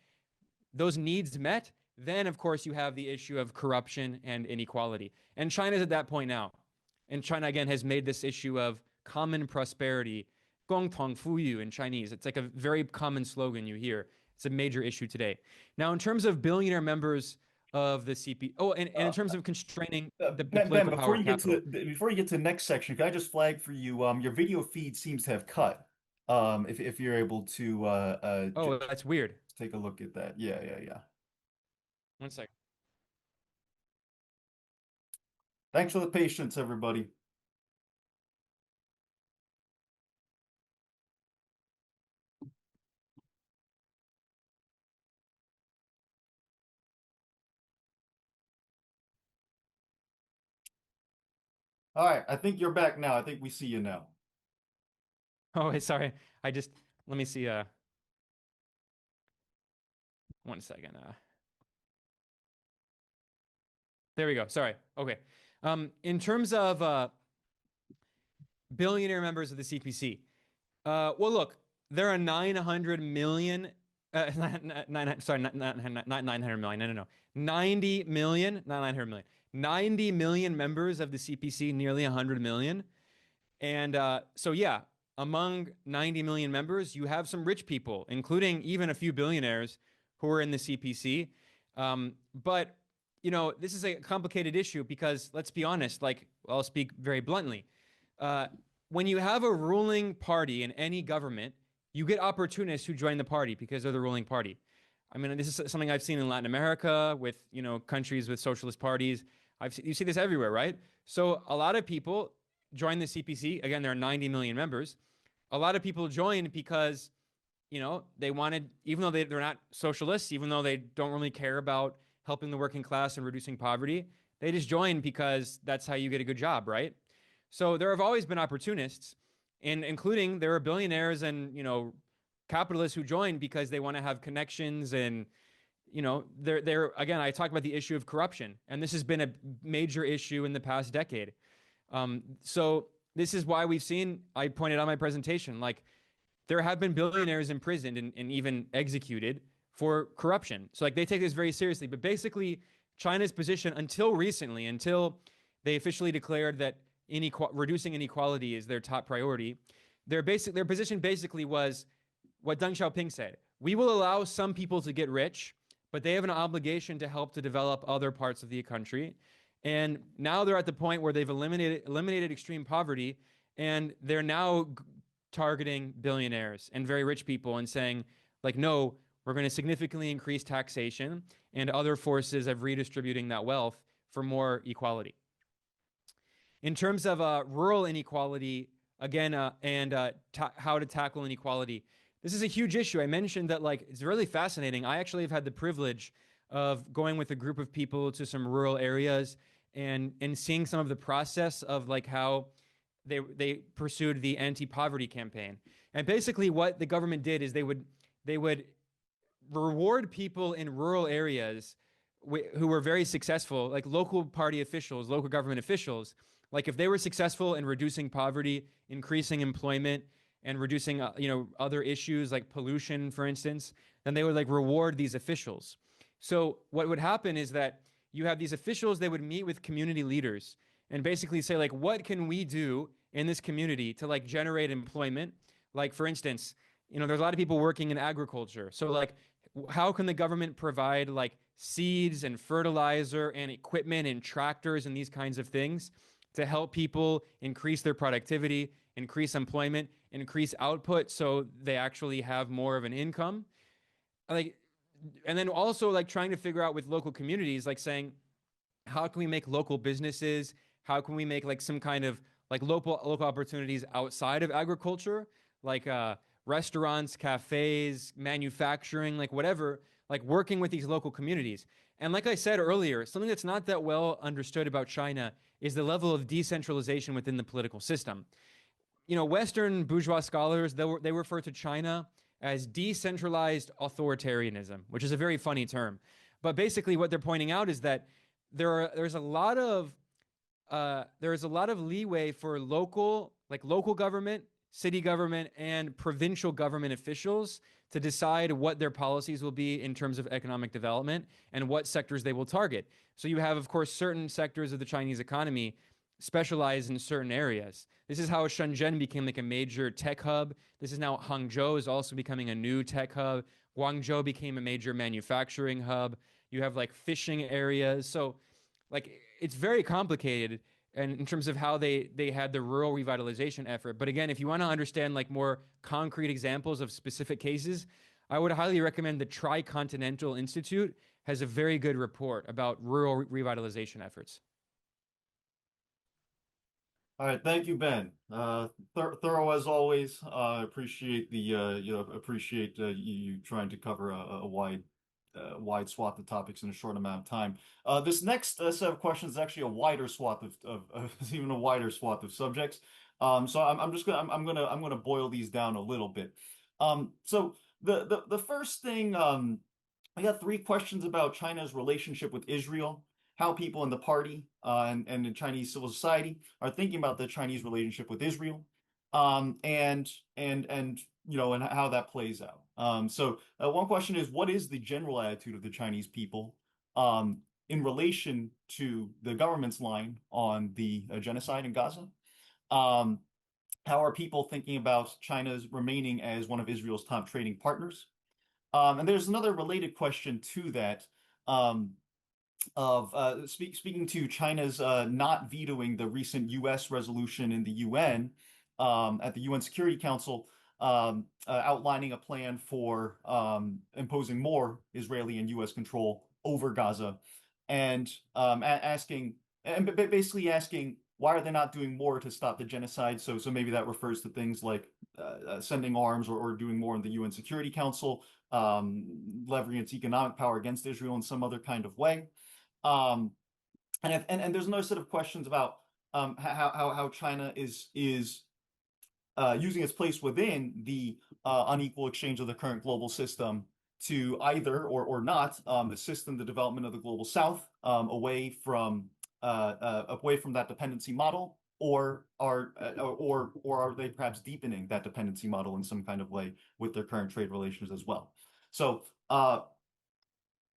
Speaker 2: then of course you have the issue of corruption and inequality. And China's at that point now. And China again has made this issue of common prosperity, 共同富裕 in Chinese. It's like a very common slogan you hear. It's a major issue today. Now, in terms of billionaire members of the CP, and in terms of constraining the
Speaker 1: Ben,
Speaker 2: political power of capital.
Speaker 1: before you get to the next section, can I just flag for you? Your video feed seems to have cut. If you're able to
Speaker 2: Oh, that's weird.
Speaker 1: take a look at that. Yeah, yeah, yeah.
Speaker 2: One second.
Speaker 1: Thanks for the patience, everybody. All right, I think you're back now. I think we see you now.
Speaker 2: Oh, wait, sorry. I just let me see. 1 second. There we go. Sorry. Okay. In terms of billionaire members of the CPC, well, look, there are 900 million. Sorry, not 900 million. No, no, no. 90 million, not 900 million. 90 million members of the CPC, nearly 100 million. And so, yeah, among 90 million members, you have some rich people, including even a few billionaires who are in the CPC. But, this is a complicated issue because let's be honest, like, I'll speak very bluntly. Uh, when you have a ruling party in any government, you get opportunists who join the party because they're the ruling party. I mean, this is something I've seen in Latin America with, countries with socialist parties. You see this everywhere, right? So a lot of people join the CPC. Again, there are 90 million members. A lot of people joined because, they wanted, even though they're not socialists, even though they don't really care about helping the working class and reducing poverty, they just joined because that's how you get a good job, right? So there have always been opportunists, and including there are billionaires and capitalists who join because they want to have connections and they're again. I talk about the issue of corruption, and this has been a major issue in the past decade. So this is why we've seen. I pointed out in my presentation, like there have been billionaires imprisoned and even executed for corruption. So like they take this very seriously. But basically, China's position until recently, until they officially declared that reducing inequality is their top priority, their position basically was what Deng Xiaoping said: we will allow some people to get rich, but they have an obligation to help to develop other parts of the country. And now they're at the point where they've eliminated extreme poverty, and they're now targeting billionaires and very rich people and saying, like, no, we're going to significantly increase taxation and other forces of redistributing that wealth for more equality. In terms of rural inequality, again, how to tackle inequality, this is a huge issue. I mentioned that, like, it's really fascinating. I actually have had the privilege of going with a group of people to some rural areas and seeing some of the process of like how they pursued the anti-poverty campaign. And basically what the government did is they would reward people in rural areas who were very successful, like local party officials, local government officials. Like if they were successful in reducing poverty, increasing employment, and reducing other issues like pollution, for instance, then they would like reward these officials. So what would happen is that you have these officials, they would meet with community leaders and basically say, like, what can we do in this community to like generate employment? Like, for instance, there's a lot of people working in agriculture. So like, how can the government provide like seeds and fertilizer and equipment and tractors and these kinds of things to help people increase their productivity, increase employment, increase output so they actually have more of an income? Like, and then also like trying to figure out with local communities, like saying, how can we make local businesses? How can we make like some kind of like local opportunities outside of agriculture, like restaurants, cafes, manufacturing, like whatever, like working with these local communities. And like I said earlier, something that's not that well understood about China is the level of decentralization within the political system. Western bourgeois scholars, they refer to China as decentralized authoritarianism, which is a very funny term. But basically what they're pointing out is that there's a lot of leeway for local government, city government, and provincial government officials to decide what their policies will be in terms of economic development and what sectors they will target. So you have, of course, certain sectors of the Chinese economy specialize in certain areas. This is how Shenzhen became like a major tech hub. This is now Hangzhou is also becoming a new tech hub. Guangzhou became a major manufacturing hub. You have like fishing areas. So like it's very complicated and in terms of how they had the rural revitalization effort. But again, if you want to understand like more concrete examples of specific cases, I would highly recommend the Tricontinental Institute has a very good report about rural revitalization efforts.
Speaker 1: All right, thank you, Ben. Thorough as always. Appreciate the appreciate you trying to cover a wide swath of topics in a short amount of time. This next set of questions is actually a wider swath of even a wider swath of subjects. So I'm gonna boil these down a little bit. So the first thing, I got three questions about China's relationship with Israel, how people in the party and in Chinese civil society are thinking about the Chinese relationship with Israel, and and how that plays out. So one question is, what is the general attitude of the Chinese people in relation to the government's line on the genocide in Gaza? Um, how are people thinking about China's remaining as one of Israel's top trading partners? And there's another related question to that, um, of speaking to China's not vetoing the recent U.S. resolution in the UN, at the UN Security Council, outlining a plan for imposing more Israeli and U.S. control over Gaza, and asking, and basically asking, why are they not doing more to stop the genocide? So maybe that refers to things like sending arms, or doing more in the UN Security Council, leveraging its economic power against Israel in some other kind of way. Um, and there's another set of questions about how China is using its place within the unequal exchange of the current global system to either or not assist in the development of the global South, away from that dependency model, or are they perhaps deepening that dependency model in some kind of way with their current trade relations as well? So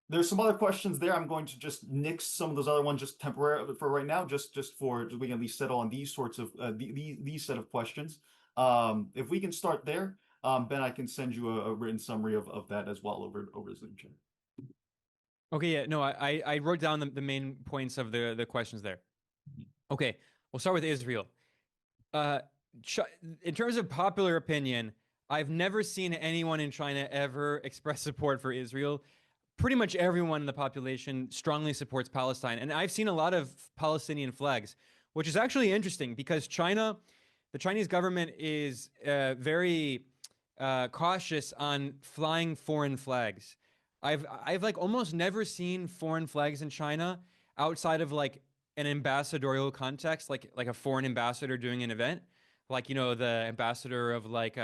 Speaker 1: there's some other questions there. I'm going to just nix some of those other ones just temporarily for right now, just for we can at least settle on these sorts of these set of questions. If we can start there, Ben, I can send you a written summary of that as well over Zoom chat.
Speaker 2: Okay, yeah, no, I wrote down the main points of the questions there. Okay, we'll start with Israel. Uh, in terms of popular opinion, I've never seen anyone in China ever express support for Israel. Pretty much everyone in the population strongly supports Palestine. And I've seen a lot of Palestinian flags, which is actually interesting because the Chinese government is very cautious on flying foreign flags. I've like almost never seen foreign flags in China outside of like an ambassadorial context, like a foreign ambassador doing an event, like the ambassador of like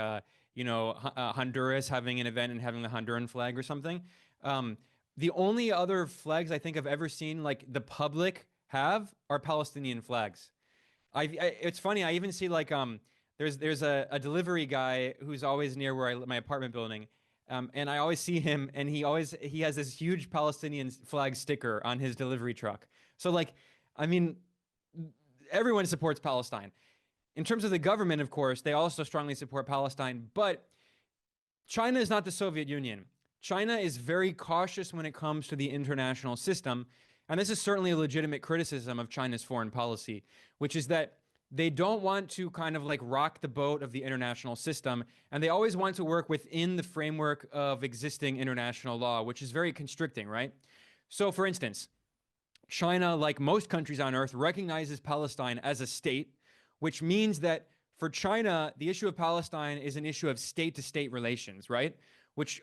Speaker 2: Honduras having an event and having the Honduran flag or something. Um, the only other flags I think I've ever seen like the public have are Palestinian flags. It's funny. I even see like there's a delivery guy who's always near where my apartment building, and I always see him, and he has this huge Palestinian flag sticker on his delivery truck. So like, I mean, everyone supports Palestine. In terms of the government, of course, they also strongly support Palestine, but China is not the Soviet Union. China is very cautious when it comes to the international system. And this is certainly a legitimate criticism of China's foreign policy, which is that they don't want to kind of like rock the boat of the international system. And they always want to work within the framework of existing international law, which is very constricting, right? So, for instance, China, like most countries on earth, recognizes Palestine as a state, which means that for China, the issue of Palestine is an issue of state to state relations, right? Which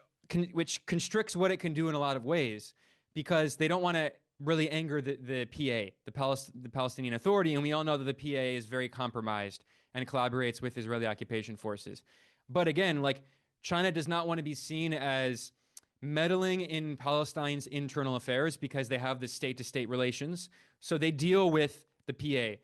Speaker 2: constricts what it can do in a lot of ways because they don't want to really anger the PA, the Palestinian Authority. And we all know that the PA is very compromised and collaborates with Israeli occupation forces. But again, like China does not want to be seen as meddling in Palestine's internal affairs because they have the state to state relations. So they deal with the PA.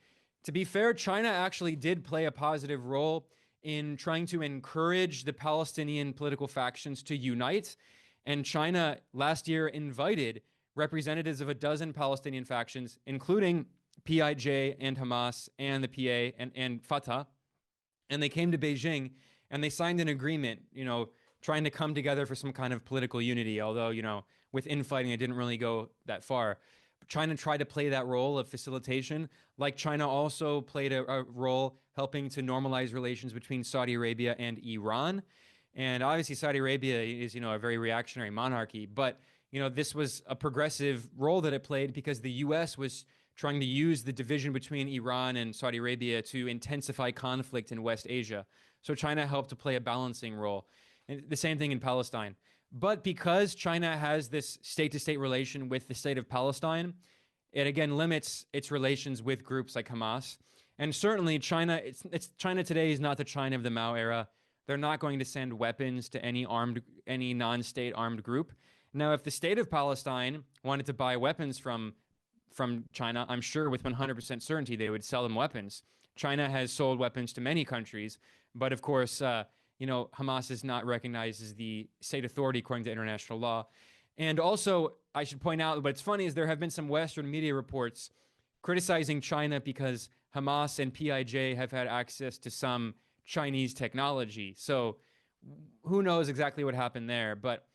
Speaker 2: To be fair, China actually did play a positive role in trying to encourage the Palestinian political factions to unite. And China last year invited representatives of a dozen Palestinian factions, including PIJ and Hamas and the PA and Fatah. And they came to Beijing and they signed an agreement, trying to come together for some kind of political unity, although, with infighting, it didn't really go that far. China tried to play that role of facilitation, like China also played a role helping to normalize relations between Saudi Arabia and Iran. And obviously, Saudi Arabia is, a very reactionary monarchy. But, this was a progressive role that it played because the U.S. was trying to use the division between Iran and Saudi Arabia to intensify conflict in West Asia. So China helped to play a balancing role. And the same thing in Palestine. But because China has this state-to-state relation with the state of Palestine, it again limits its relations with groups like Hamas. And certainly China, it's China today is not the China of the Mao era. They're not going to send weapons to any non-state armed group. Now, if the state of Palestine wanted to buy weapons from China, I'm sure with 100% certainty they would sell them weapons. China has sold weapons to many countries, but of course, Hamas is not recognized as the state authority according to international law. And also, I should point out, what's funny is there have been some Western media reports criticizing China because Hamas and PIJ have had access to some Chinese technology. So who knows exactly what happened there. But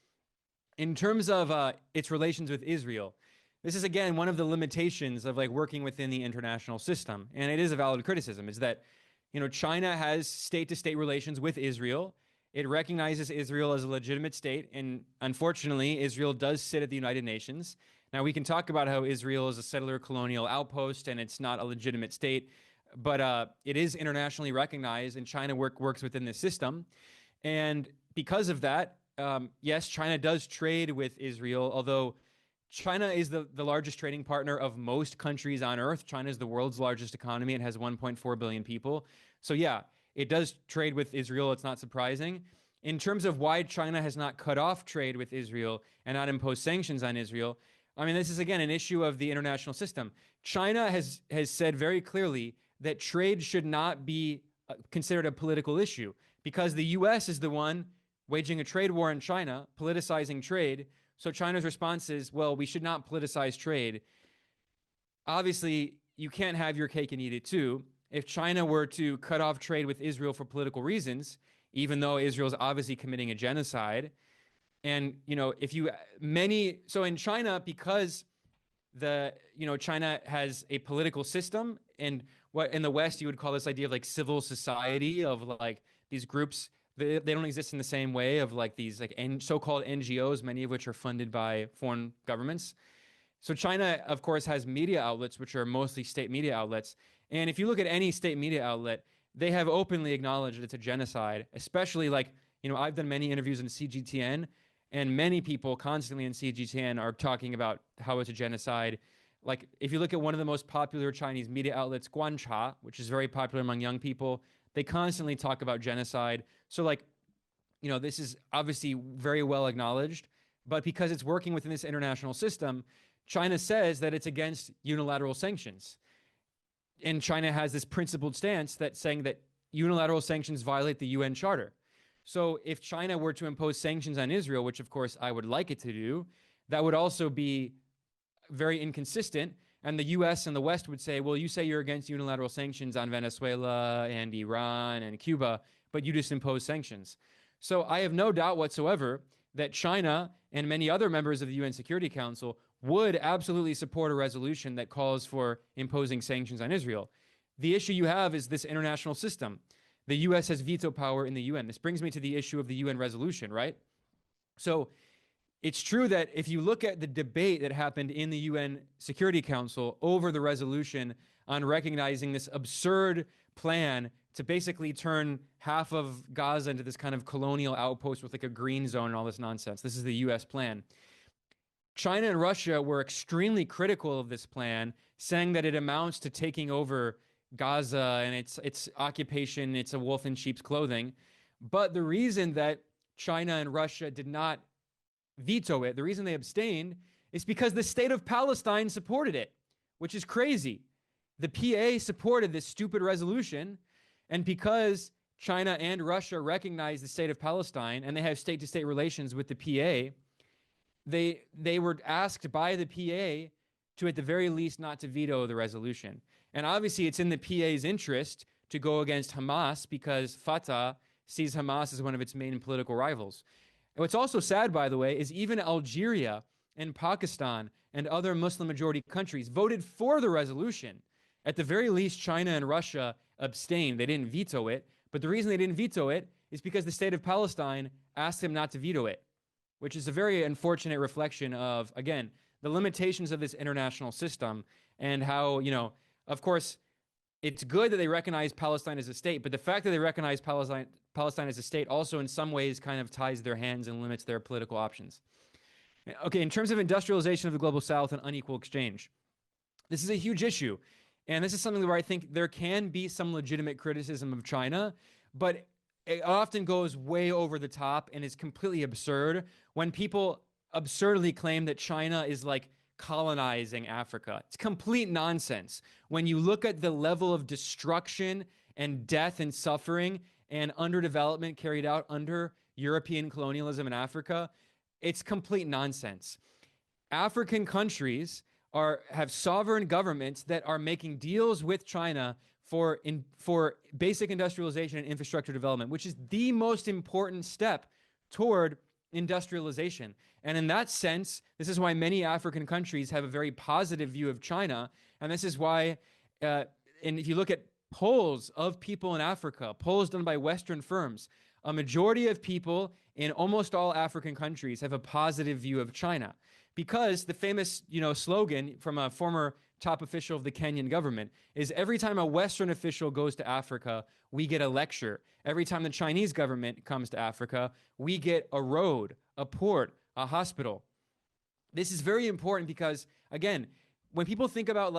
Speaker 2: in terms of its relations with Israel, this is, again, one of the limitations of like working within the international system. And it is a valid criticism, is that, China has state-to-state relations with Israel. It recognizes Israel as a legitimate state. And unfortunately, Israel does sit at the United Nations. Now, we can talk about how Israel is a settler colonial outpost and it's not a legitimate state, but it is internationally recognized, and China works within this system. And because of that, yes, China does trade with Israel, although China is the largest trading partner of most countries on Earth. China is the world's largest economy. It has 1.4 billion people. So yeah, it does trade with Israel. It's not surprising. In terms of why China has not cut off trade with Israel and not imposed sanctions on Israel, I mean, this is, again, an issue of the international system. China has said very clearly that trade should not be considered a political issue because the U.S. is the one waging a trade war in China, politicizing trade. So China's response is, well, we should not politicize trade. Obviously, you can't have your cake and eat it too. If China were to cut off trade with Israel for political reasons, even though Israel is obviously committing a genocide, and so in China, because China has a political system, and what in the West you would call this idea of like civil society, of like these groups, they don't exist in the same way, of like these like so-called NGOs, many of which are funded by foreign governments. So China, of course, has media outlets, which are mostly state media outlets. And if you look at any state media outlet, they have openly acknowledged it's a genocide, especially I've done many interviews in CGTN, and many people constantly in CGTN are talking about how it's a genocide. Like, if you look at one of the most popular Chinese media outlets, Guancha, which is very popular among young people, they constantly talk about genocide. So, this is obviously very well acknowledged, but because it's working within this international system, China says that it's against unilateral sanctions. And China has this principled stance that saying that unilateral sanctions violate the UN Charter. So if China were to impose sanctions on Israel, which of course I would like it to do, that would also be very inconsistent. And the US and the West would say, well, you say you're against unilateral sanctions on Venezuela and Iran and Cuba, but you just impose sanctions. So I have no doubt whatsoever that China and many other members of the UN Security Council would absolutely support a resolution that calls for imposing sanctions on Israel. The issue you have is this international system. The U.S. has veto power in the UN. This brings me to the issue of the UN resolution, right? So it's true that if you look at the debate that happened in the UN Security Council over the resolution on recognizing this absurd plan to basically turn half of Gaza into this kind of colonial outpost with like a green zone and all this nonsense. This is the U.S. plan. China and Russia were extremely critical of this plan, saying that it amounts to taking over Gaza and its occupation, it's a wolf in sheep's clothing. But the reason that China and Russia did not veto it, the reason they abstained, is because the state of Palestine supported it, which is crazy. The PA supported this stupid resolution, and because China and Russia recognize the state of Palestine and they have state-to-state relations with the PA, they were asked by the PA to, at the very least, not to veto the resolution. And obviously, it's in the PA's interest to go against Hamas because Fatah sees Hamas as one of its main political rivals. And what's also sad, by the way, is even Algeria and Pakistan and other Muslim-majority countries voted for the resolution. At the very least, China and Russia abstained. They didn't veto it. But the reason they didn't veto it is because the state of Palestine asked them not to veto it, which is a very unfortunate reflection of, again, the limitations of this international system and how, of course, it's good that they recognize Palestine as a state, but the fact that they recognize Palestine as a state also in some ways kind of ties their hands and limits their political options. Okay, in terms of industrialization of the global south and unequal exchange, this is a huge issue. And this is something where I think there can be some legitimate criticism of China, but it often goes way over the top and is completely absurd when people absurdly claim that China is like colonizing Africa. It's complete nonsense. When you look at the level of destruction and death and suffering and underdevelopment carried out under European colonialism in Africa, it's complete nonsense. African countries have sovereign governments that are making deals with China for basic industrialization and infrastructure development, which is the most important step toward industrialization. And in that sense, this is why many African countries have a very positive view of China. And this is why, and if you look at polls of people in Africa, polls done by Western firms, a majority of people in almost all African countries have a positive view of China. Because the famous, slogan from a former top official of the Kenyan government is every time a Western official goes to Africa, we get a lecture. Every time the Chinese government comes to Africa, we get a road, a port, a hospital. This is very important because, again, when people think about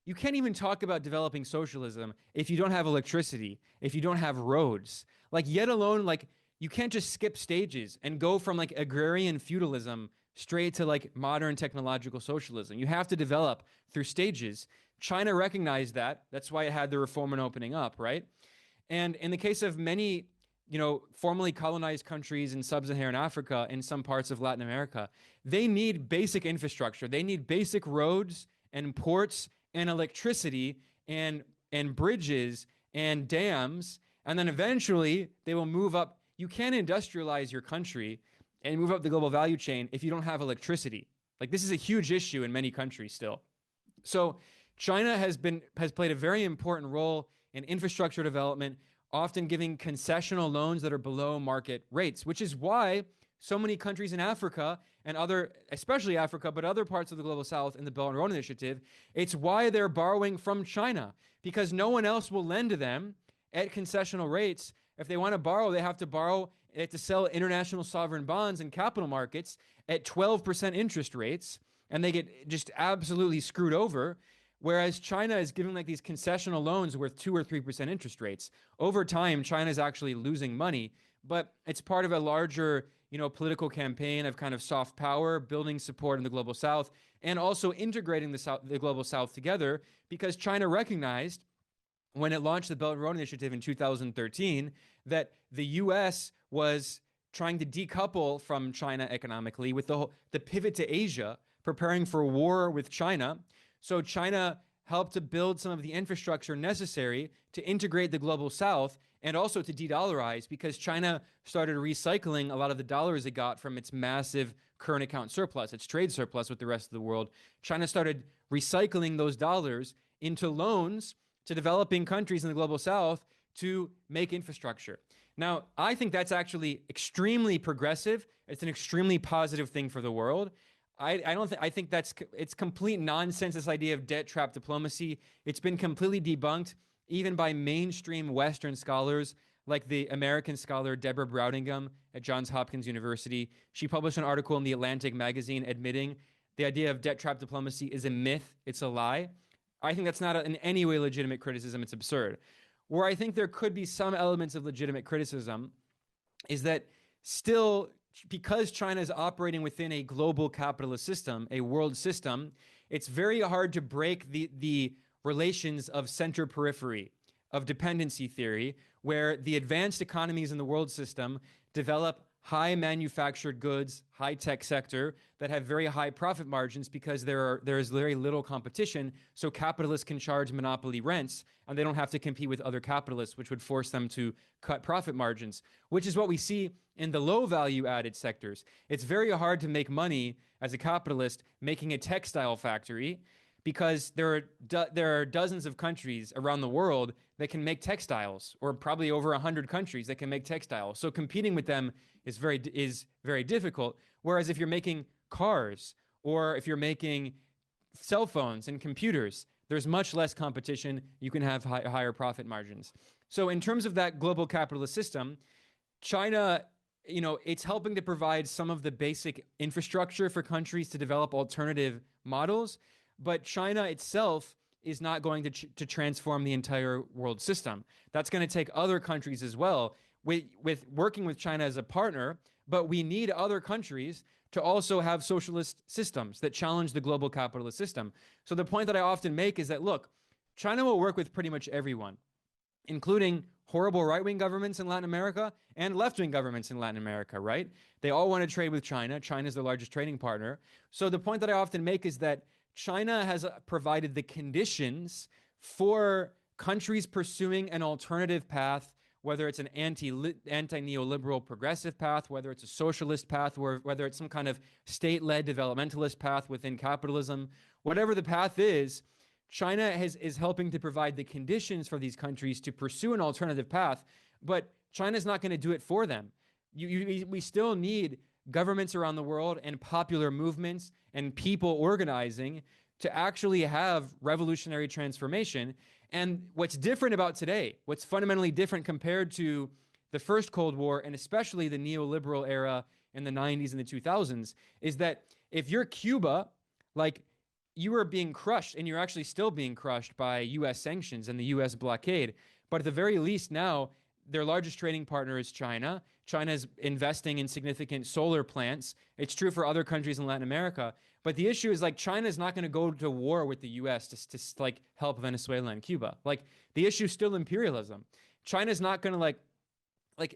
Speaker 2: you can't even talk about developing socialism if you don't have electricity, if you don't have roads, yet alone, you can't just skip stages and go from agrarian feudalism straight to modern technological socialism. You have to develop through stages. China recognized that. That's why it had the reform and opening up, right? And in the case of many, formerly colonized countries in sub-Saharan Africa and some parts of Latin America, they need basic infrastructure. They need basic roads and ports and electricity and bridges and dams. And then eventually they will move up. You can't industrialize your country and move up the global value chain if you don't have electricity. This is a huge issue in many countries still. So China has played a very important role in infrastructure development, often giving concessional loans that are below market rates, which is why so many countries in Africa and especially Africa, but other parts of the global south in the Belt and Road Initiative, it's why they're borrowing from China, because no one else will lend to them at concessional rates. If they want to borrow, they have to sell international sovereign bonds in capital markets at 12% interest rates, and they get just absolutely screwed over. Whereas China is giving these concessional loans worth 2 or 3% interest rates. Over time, China is actually losing money, but it's part of a larger, political campaign of kind of soft power, building support in the global south, and also integrating the global south together, because China recognized when it launched the Belt and Road Initiative in 2013 that the U.S. was trying to decouple from China economically with the pivot to Asia, preparing for war with China. So China helped to build some of the infrastructure necessary to integrate the global south and also to de-dollarize, because China started recycling a lot of the dollars it got from its massive current account surplus, its trade surplus with the rest of the world. China started recycling those dollars into loans to developing countries in the global south to make infrastructure. Now, I think that's actually extremely progressive. It's an extremely positive thing for the world. I think it's complete nonsense, this idea of debt trap diplomacy. It's been completely debunked, even by mainstream Western scholars, like the American scholar Deborah Browningham at Johns Hopkins University. She published an article in the Atlantic magazine admitting the idea of debt trap diplomacy is a myth. It's a lie. I think that's not in any way legitimate criticism. It's absurd. Where I think there could be some elements of legitimate criticism is that still, because China is operating within a global capitalist system, a world system, it's very hard to break the relations of center-periphery, of dependency theory, where the advanced economies in the world system develop high manufactured goods, high-tech sector that have very high profit margins because there is very little competition, so capitalists can charge monopoly rents, and they don't have to compete with other capitalists, which would force them to cut profit margins, which is what we see in the low-value added sectors. It's very hard to make money as a capitalist making a textile factory, because there are dozens of countries around the world that can make textiles, or probably over 100 countries that can make textiles. So competing with them is very difficult. Whereas if you're making cars, or if you're making cell phones and computers, there's much less competition. You can have higher profit margins. So in terms of that global capitalist system, China, it's helping to provide some of the basic infrastructure for countries to develop alternative models. But China itself is not going to transform the entire world system. That's going to take other countries as well, with working with China as a partner, but we need other countries to also have socialist systems that challenge the global capitalist system. So the point that I often make is that, look, China will work with pretty much everyone, including horrible right-wing governments in Latin America and left-wing governments in Latin America, right? They all want to trade with China. China is the largest trading partner. So the point that I often make is that China has provided the conditions for countries pursuing an alternative path, whether it's an anti-neoliberal progressive path, whether it's a socialist path, or whether it's some kind of state-led developmentalist path within capitalism. Whatever the path is, China is helping to provide the conditions for these countries to pursue an alternative path, but China's not going to do it for them. We still need governments around the world and popular movements and people organizing to actually have revolutionary transformation. And what's different about today, what's fundamentally different compared to the first Cold War, and especially the neoliberal era in the 90s and the 2000s, is that if you're Cuba, like, you are being crushed, and you're actually still being crushed by U.S. sanctions and the U.S. blockade. But at the very least now, their largest trading partner is China. China is investing in significant solar plants. It's true for other countries in Latin America. But the issue is, like, China is not going to go to war with the U.S. to like help Venezuela and Cuba. Like, the issue is still imperialism. China's not going to like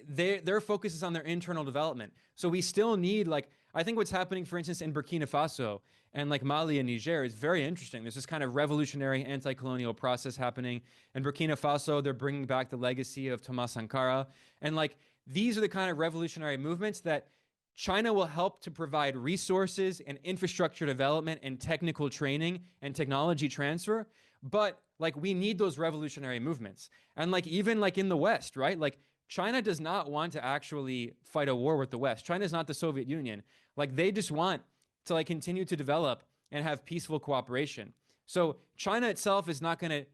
Speaker 2: their focus is on their internal development. So we still need, like, I think what's happening, for instance, in Burkina Faso and like Mali and Niger is very interesting. There's this kind of revolutionary anti-colonial process happening. In Burkina Faso, they're bringing back the legacy of Thomas Sankara. And like, these are the kind of revolutionary movements that China will help to provide resources and infrastructure development and technical training and technology transfer. But like, we need those revolutionary movements. And like, even like in the West, right? Like, China does not want to actually fight a war with the West. China is not the Soviet Union. Like, they just want to like continue to develop and have peaceful cooperation. So China itself is not going to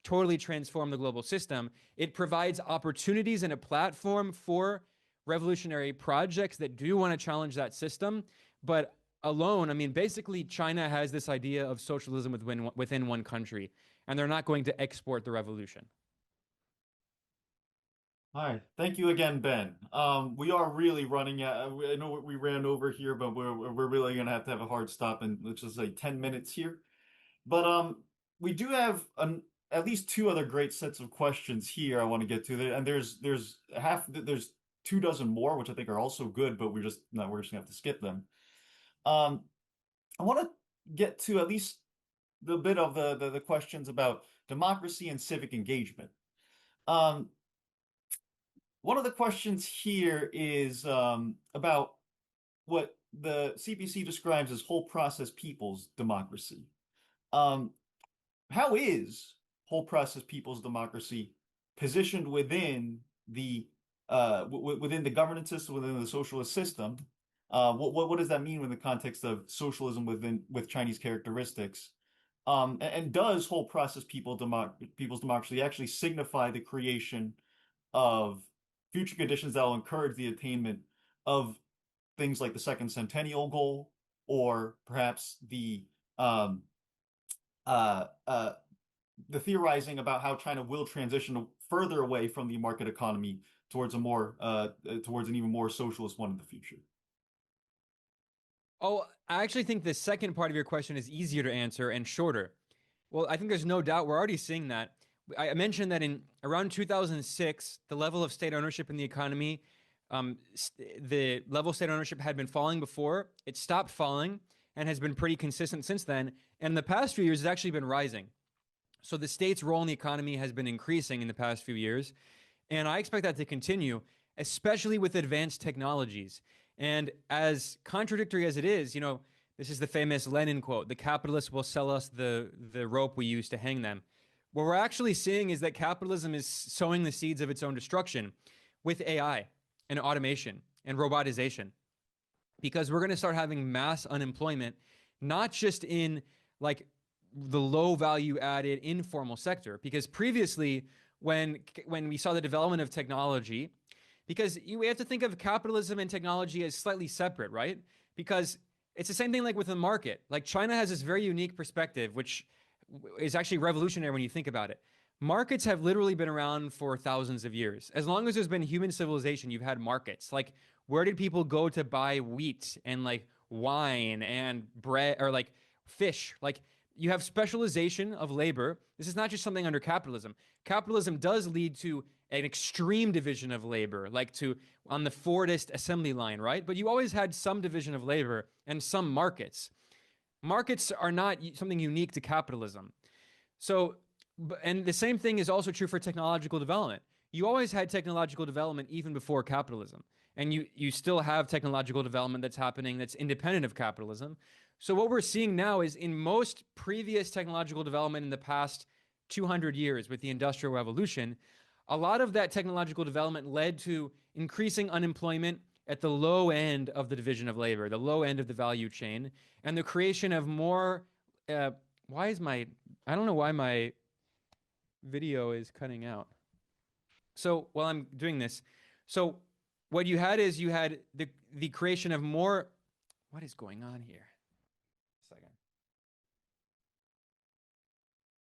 Speaker 2: totally transform the global system. It provides opportunities and a platform for revolutionary projects that do want to challenge that system. But alone, I mean, basically China has this idea of socialism within one country, and they're not going to export the revolution.
Speaker 1: All right. Thank you again, Ben. We are really running out. I know we ran over here, but we're really gonna have a hard stop in, let's just say, 10 minutes here. But we do have at least two other great sets of questions here I want to get to. And there's 24 more, which I think are also good, but we're just gonna have to skip them. I want to get to at least the bit of the questions about democracy and civic engagement. Um, One of the questions here is about what the CPC describes as whole process people's democracy. Um, how is whole process people's democracy positioned within the within the governance system, within the socialist system? What does that mean in the context of socialism with Chinese characteristics? And does whole process people's democracy actually signify the creation of future conditions that will encourage the attainment of things like the second centennial goal, or perhaps um, uh, uh, the theorizing about how China will transition further away from the market economy towards towards an even more socialist one in the future.
Speaker 2: Oh, I actually think the second part of your question is easier to answer and shorter. Well, I think there's no doubt we're already seeing that. I mentioned that in around 2006, the level of state ownership in the economy, the level of state ownership had been falling before. It stopped falling and has been pretty consistent since then. And in the past few years, it's actually been rising. So the state's role in the economy has been increasing in the past few years. And I expect that to continue, especially with advanced technologies. And as contradictory as it is, you know, this is the famous Lenin quote: "The capitalists will sell us the rope we use to hang them." What we're actually seeing is that capitalism is sowing the seeds of its own destruction with AI and automation and robotization, because we're going to start having mass unemployment, not just in like the low value added informal sector, because previously when we saw the development of technology, because we have to think of capitalism and technology as slightly separate, right? Because it's the same thing like with the market. Like, China has this very unique perspective, which is actually revolutionary when you think about it. Markets have literally been around for thousands of years. As long as there's been human civilization, you've had markets. Like, where did people go to buy wheat and like wine and bread or like fish? Like, you have specialization of labor. This is not just something under capitalism. Capitalism does lead to an extreme division of labor, like to on the Fordist assembly line, right? But you always had some division of labor and some markets. Markets are not something unique to capitalism. So, and the same thing is also true for technological development. You always had technological development even before capitalism. And you still have technological development that's happening that's independent of capitalism. So what we're seeing now is in most previous technological development in the past 200 years with the Industrial Revolution, a lot of that technological development led to increasing unemployment at the low end of the division of labor, the low end of the value chain, and the creation of more. Why is my? I don't know why my video is cutting out. So while I'm doing this, so what you had is you had the creation of more. What is going on here? Second.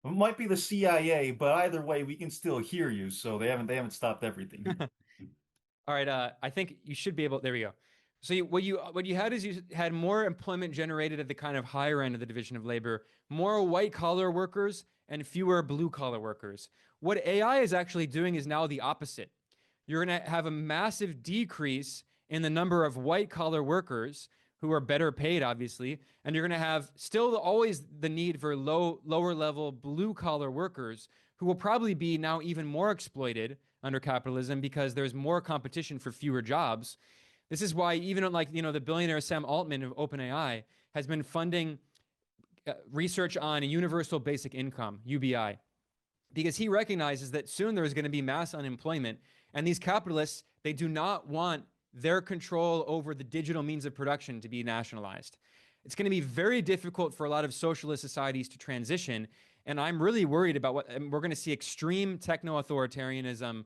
Speaker 1: It might be the CIA, but either way, we can still hear you. So they haven't stopped everything.
Speaker 2: All right, I think you should be able. There we go. So what you had is you had more employment generated at the kind of higher end of the division of labor, more white collar workers and fewer blue collar workers. What AI is actually doing is now the opposite. You're going to have a massive decrease in the number of white collar workers who are better paid, obviously, and you're going to have still always the need for lower level blue collar workers who will probably be now even more exploited under capitalism because there's more competition for fewer jobs. This is why even like, the billionaire Sam Altman of OpenAI has been funding research on a universal basic income, UBI, because he recognizes that soon there's going to be mass unemployment. And these capitalists, they do not want their control over the digital means of production to be nationalized. It's going to be very difficult for a lot of socialist societies to transition. And I'm really worried about we're going to see extreme techno-authoritarianism.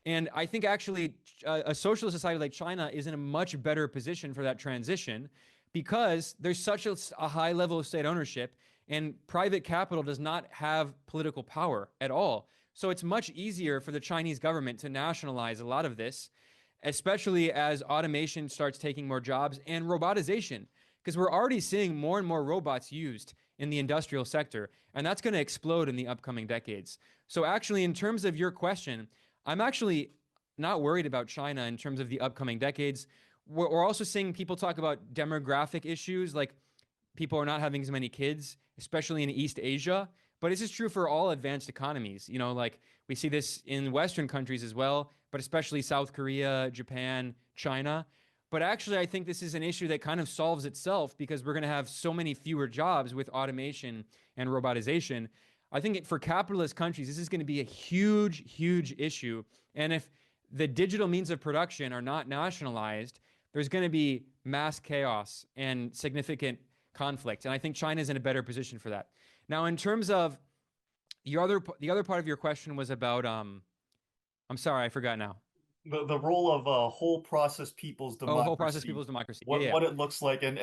Speaker 2: And I think actually a socialist society like China is in a much better position for that transition because there's such a high level of state ownership and private capital does not have political power at all. So it's much easier for the Chinese government to nationalize a lot of this, especially as automation starts taking more jobs and robotization, because we're already seeing more and more robots used in the industrial sector, and that's going to explode in the upcoming decades. So actually, in terms of your question, I'm actually not worried about China in terms of the upcoming decades. We're also seeing people talk about demographic issues, like people are not having as many kids, especially in East Asia. But this is true for all advanced economies. Like we see this in Western countries as well, but especially South Korea, Japan, China. But actually, I think this is an issue that kind of solves itself because we're going to have so many fewer jobs with automation and robotization. I think for capitalist countries, this is going to be a huge, huge issue. And if the digital means of production are not nationalized, there's going to be mass chaos and significant conflict. And I think China is in a better position for that. Now, in terms of the other part of your question was about, I'm sorry, I forgot now.
Speaker 1: The role of whole process people's
Speaker 2: Oh, whole process
Speaker 1: democracy,
Speaker 2: people's democracy. Yeah,
Speaker 1: what
Speaker 2: yeah.
Speaker 1: what it looks like, and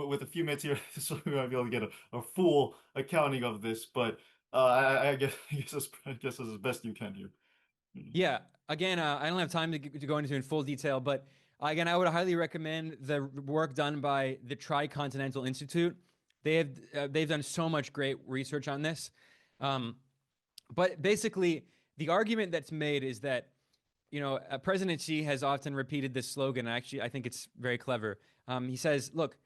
Speaker 1: with a few minutes here, so we might be able to get a full accounting of this. But I guess it's as best you can here.
Speaker 2: Yeah. Again, I don't have time to go into in full detail, but again, I would highly recommend the work done by the Tricontinental Institute. They've done so much great research on this. But basically, the argument that's made is that President Xi has often repeated this slogan. And actually, I think it's very clever. He says, "Look,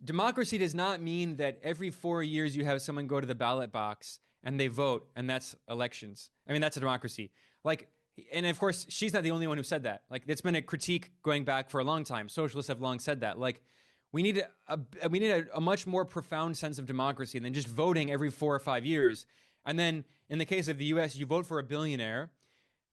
Speaker 2: democracy does not mean that every 4 years you have someone go to the ballot box and they vote, and that's elections. I mean, that's a democracy. Like, and of course, she's not the only one who said that. Like, it's been a critique going back for a long time. Socialists have long said that. Like, we need a much more profound sense of democracy than just voting every 4 or 5 years. And then, in the case of the U.S., you vote for a billionaire,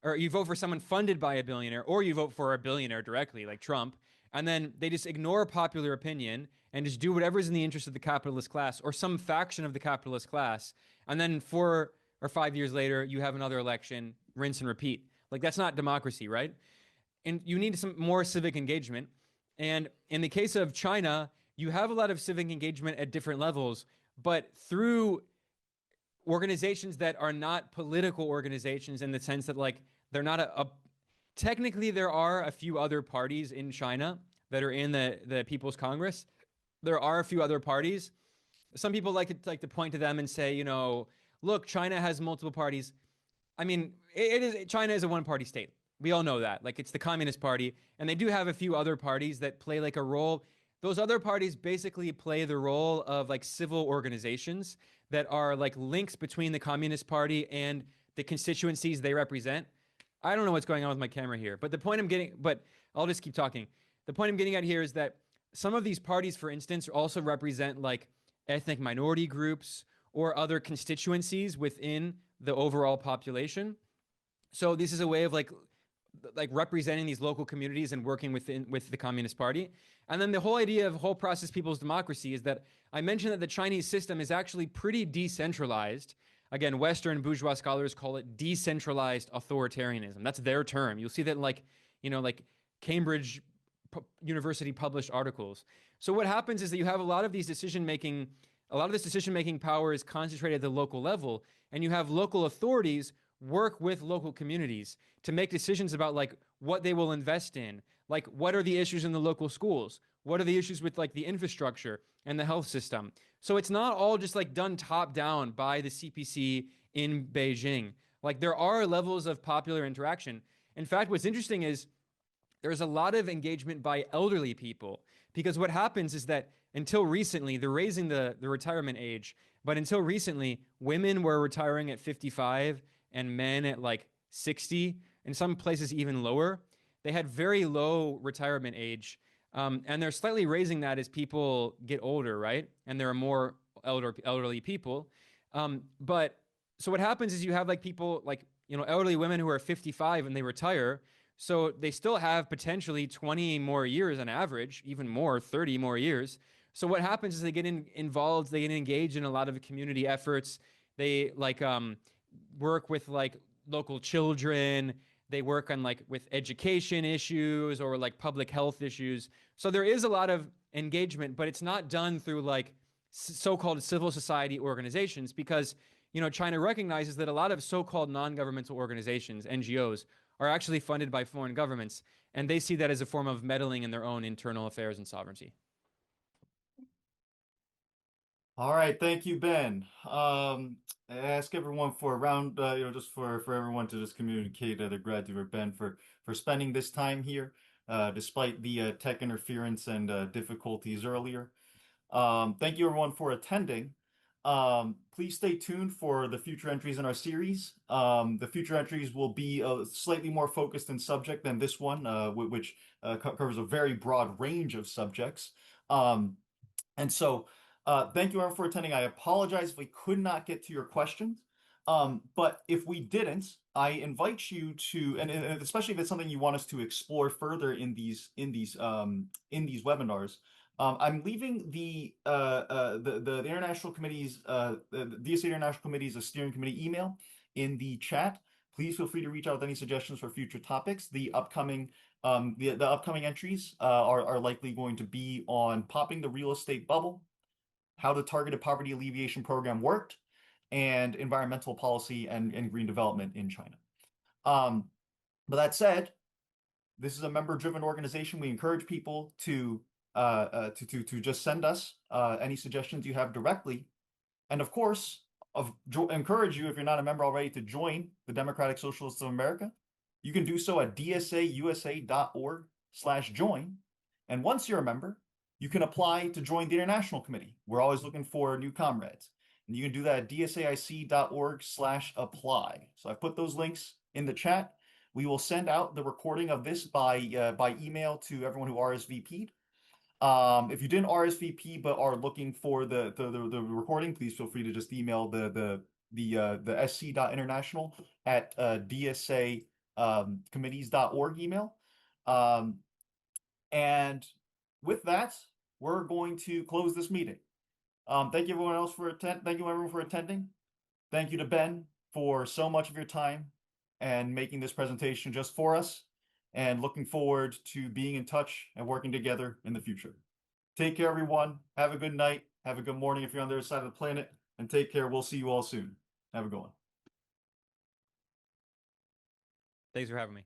Speaker 2: or you vote for someone funded by a billionaire, or you vote for a billionaire directly, like Trump, and then they just ignore popular opinion and just do whatever's in the interest of the capitalist class or some faction of the capitalist class. And then 4 or 5 years later, you have another election, rinse and repeat. Like, that's not democracy, right? And you need some more civic engagement. And in the case of China, you have a lot of civic engagement at different levels, but through organizations that are not political organizations in the sense that like they're not technically there are a few other parties in China that are in the People's Congress. There are a few other parties. Some people like to point to them and say, you know, look, China has multiple parties. I mean, it is China is a one-party state. We all know that. Like it's the Communist Party, and they do have a few other parties that play like a role. Those other parties basically play the role of like civil organizations that are like links between the Communist Party and the constituencies they represent. I don't know what's going on with my camera here, but the point I'm getting, but I'll just keep talking. The point I'm getting at here is that some of these parties, for instance, also represent like ethnic minority groups or other constituencies within the overall population. So this is a way of like representing these local communities and working with the Communist Party. And then the whole idea of whole process people's democracy is that I mentioned that the Chinese system is actually pretty decentralized. Again, Western bourgeois scholars call it decentralized authoritarianism. That's their term. You'll see that in like Cambridge University published articles. So what happens is that you have a lot of this decision making power is concentrated at the local level, and you have local authorities work with local communities to make decisions about like what they will invest in, like what are the issues in the local schools, what are the issues with like the infrastructure and the health system. So it's not all just like done top down by the CPC in Beijing. Like there are levels of popular interaction. In fact, what's interesting is there's a lot of engagement by elderly people, because what happens is that until recently, they're raising the retirement age, but until recently, women were retiring at 55 and men at like 60, in some places even lower. They had very low retirement age, and they're slightly raising that as people get older, right? And there are more elderly people. But so what happens is you have like people like, you know, elderly women who are 55 and they retire. So they still have potentially 20 more years on average, even more, 30 more years. So what happens is they get involved, they get engaged in a lot of community efforts. They like work with like local children. They work on like with education issues or like public health issues. So there is a lot of engagement, but it's not done through like so-called civil society organizations, because, you know, China recognizes that a lot of so-called non-governmental organizations, NGOs, are actually funded by foreign governments, and they see that as a form of meddling in their own internal affairs and sovereignty.
Speaker 1: All right, thank you, Ben. I ask everyone for a round, just for everyone to just communicate their gratitude for Ben for spending this time here, despite the tech interference and difficulties earlier. Thank you everyone for attending. Please stay tuned for the future entries in our series. The future entries will be slightly more focused in subject than this one, which covers a very broad range of subjects. And so, thank you everyone for attending. I apologize if we could not get to your questions. But if we didn't, I invite you to, and especially if it's something you want us to explore further in these webinars. I'm leaving the International Committee's the DSA International Committee's steering committee email in the chat. Please feel free to reach out with any suggestions for future topics. The upcoming entries are likely going to be on popping the real estate bubble, how the targeted poverty alleviation program worked, and environmental policy and green development in China. But that said, this is a member-driven organization. We encourage people to just send us any suggestions you have directly, and of course, encourage you, if you're not a member already, to join the Democratic Socialists of America. You can do so at dsausa.org/join, and once you're a member, you can apply to join the International Committee. We're always looking for new comrades, and you can do that at dsaic.org/apply. So I've put those links in the chat. We will send out the recording of this by email to everyone who RSVP'd. If you didn't RSVP but are looking for the recording, please feel free to just email the sc.international@dsa committees.org email. And with that, we're going to close this meeting. Thank you everyone for attending. Thank you to Ben for so much of your time and making this presentation just for us, and looking forward to being in touch and working together in the future. Take care, everyone. Have a good night. Have a good morning if you're on the other side of the planet, and take care. We'll see you all soon. Have a good one.
Speaker 2: Thanks for having me.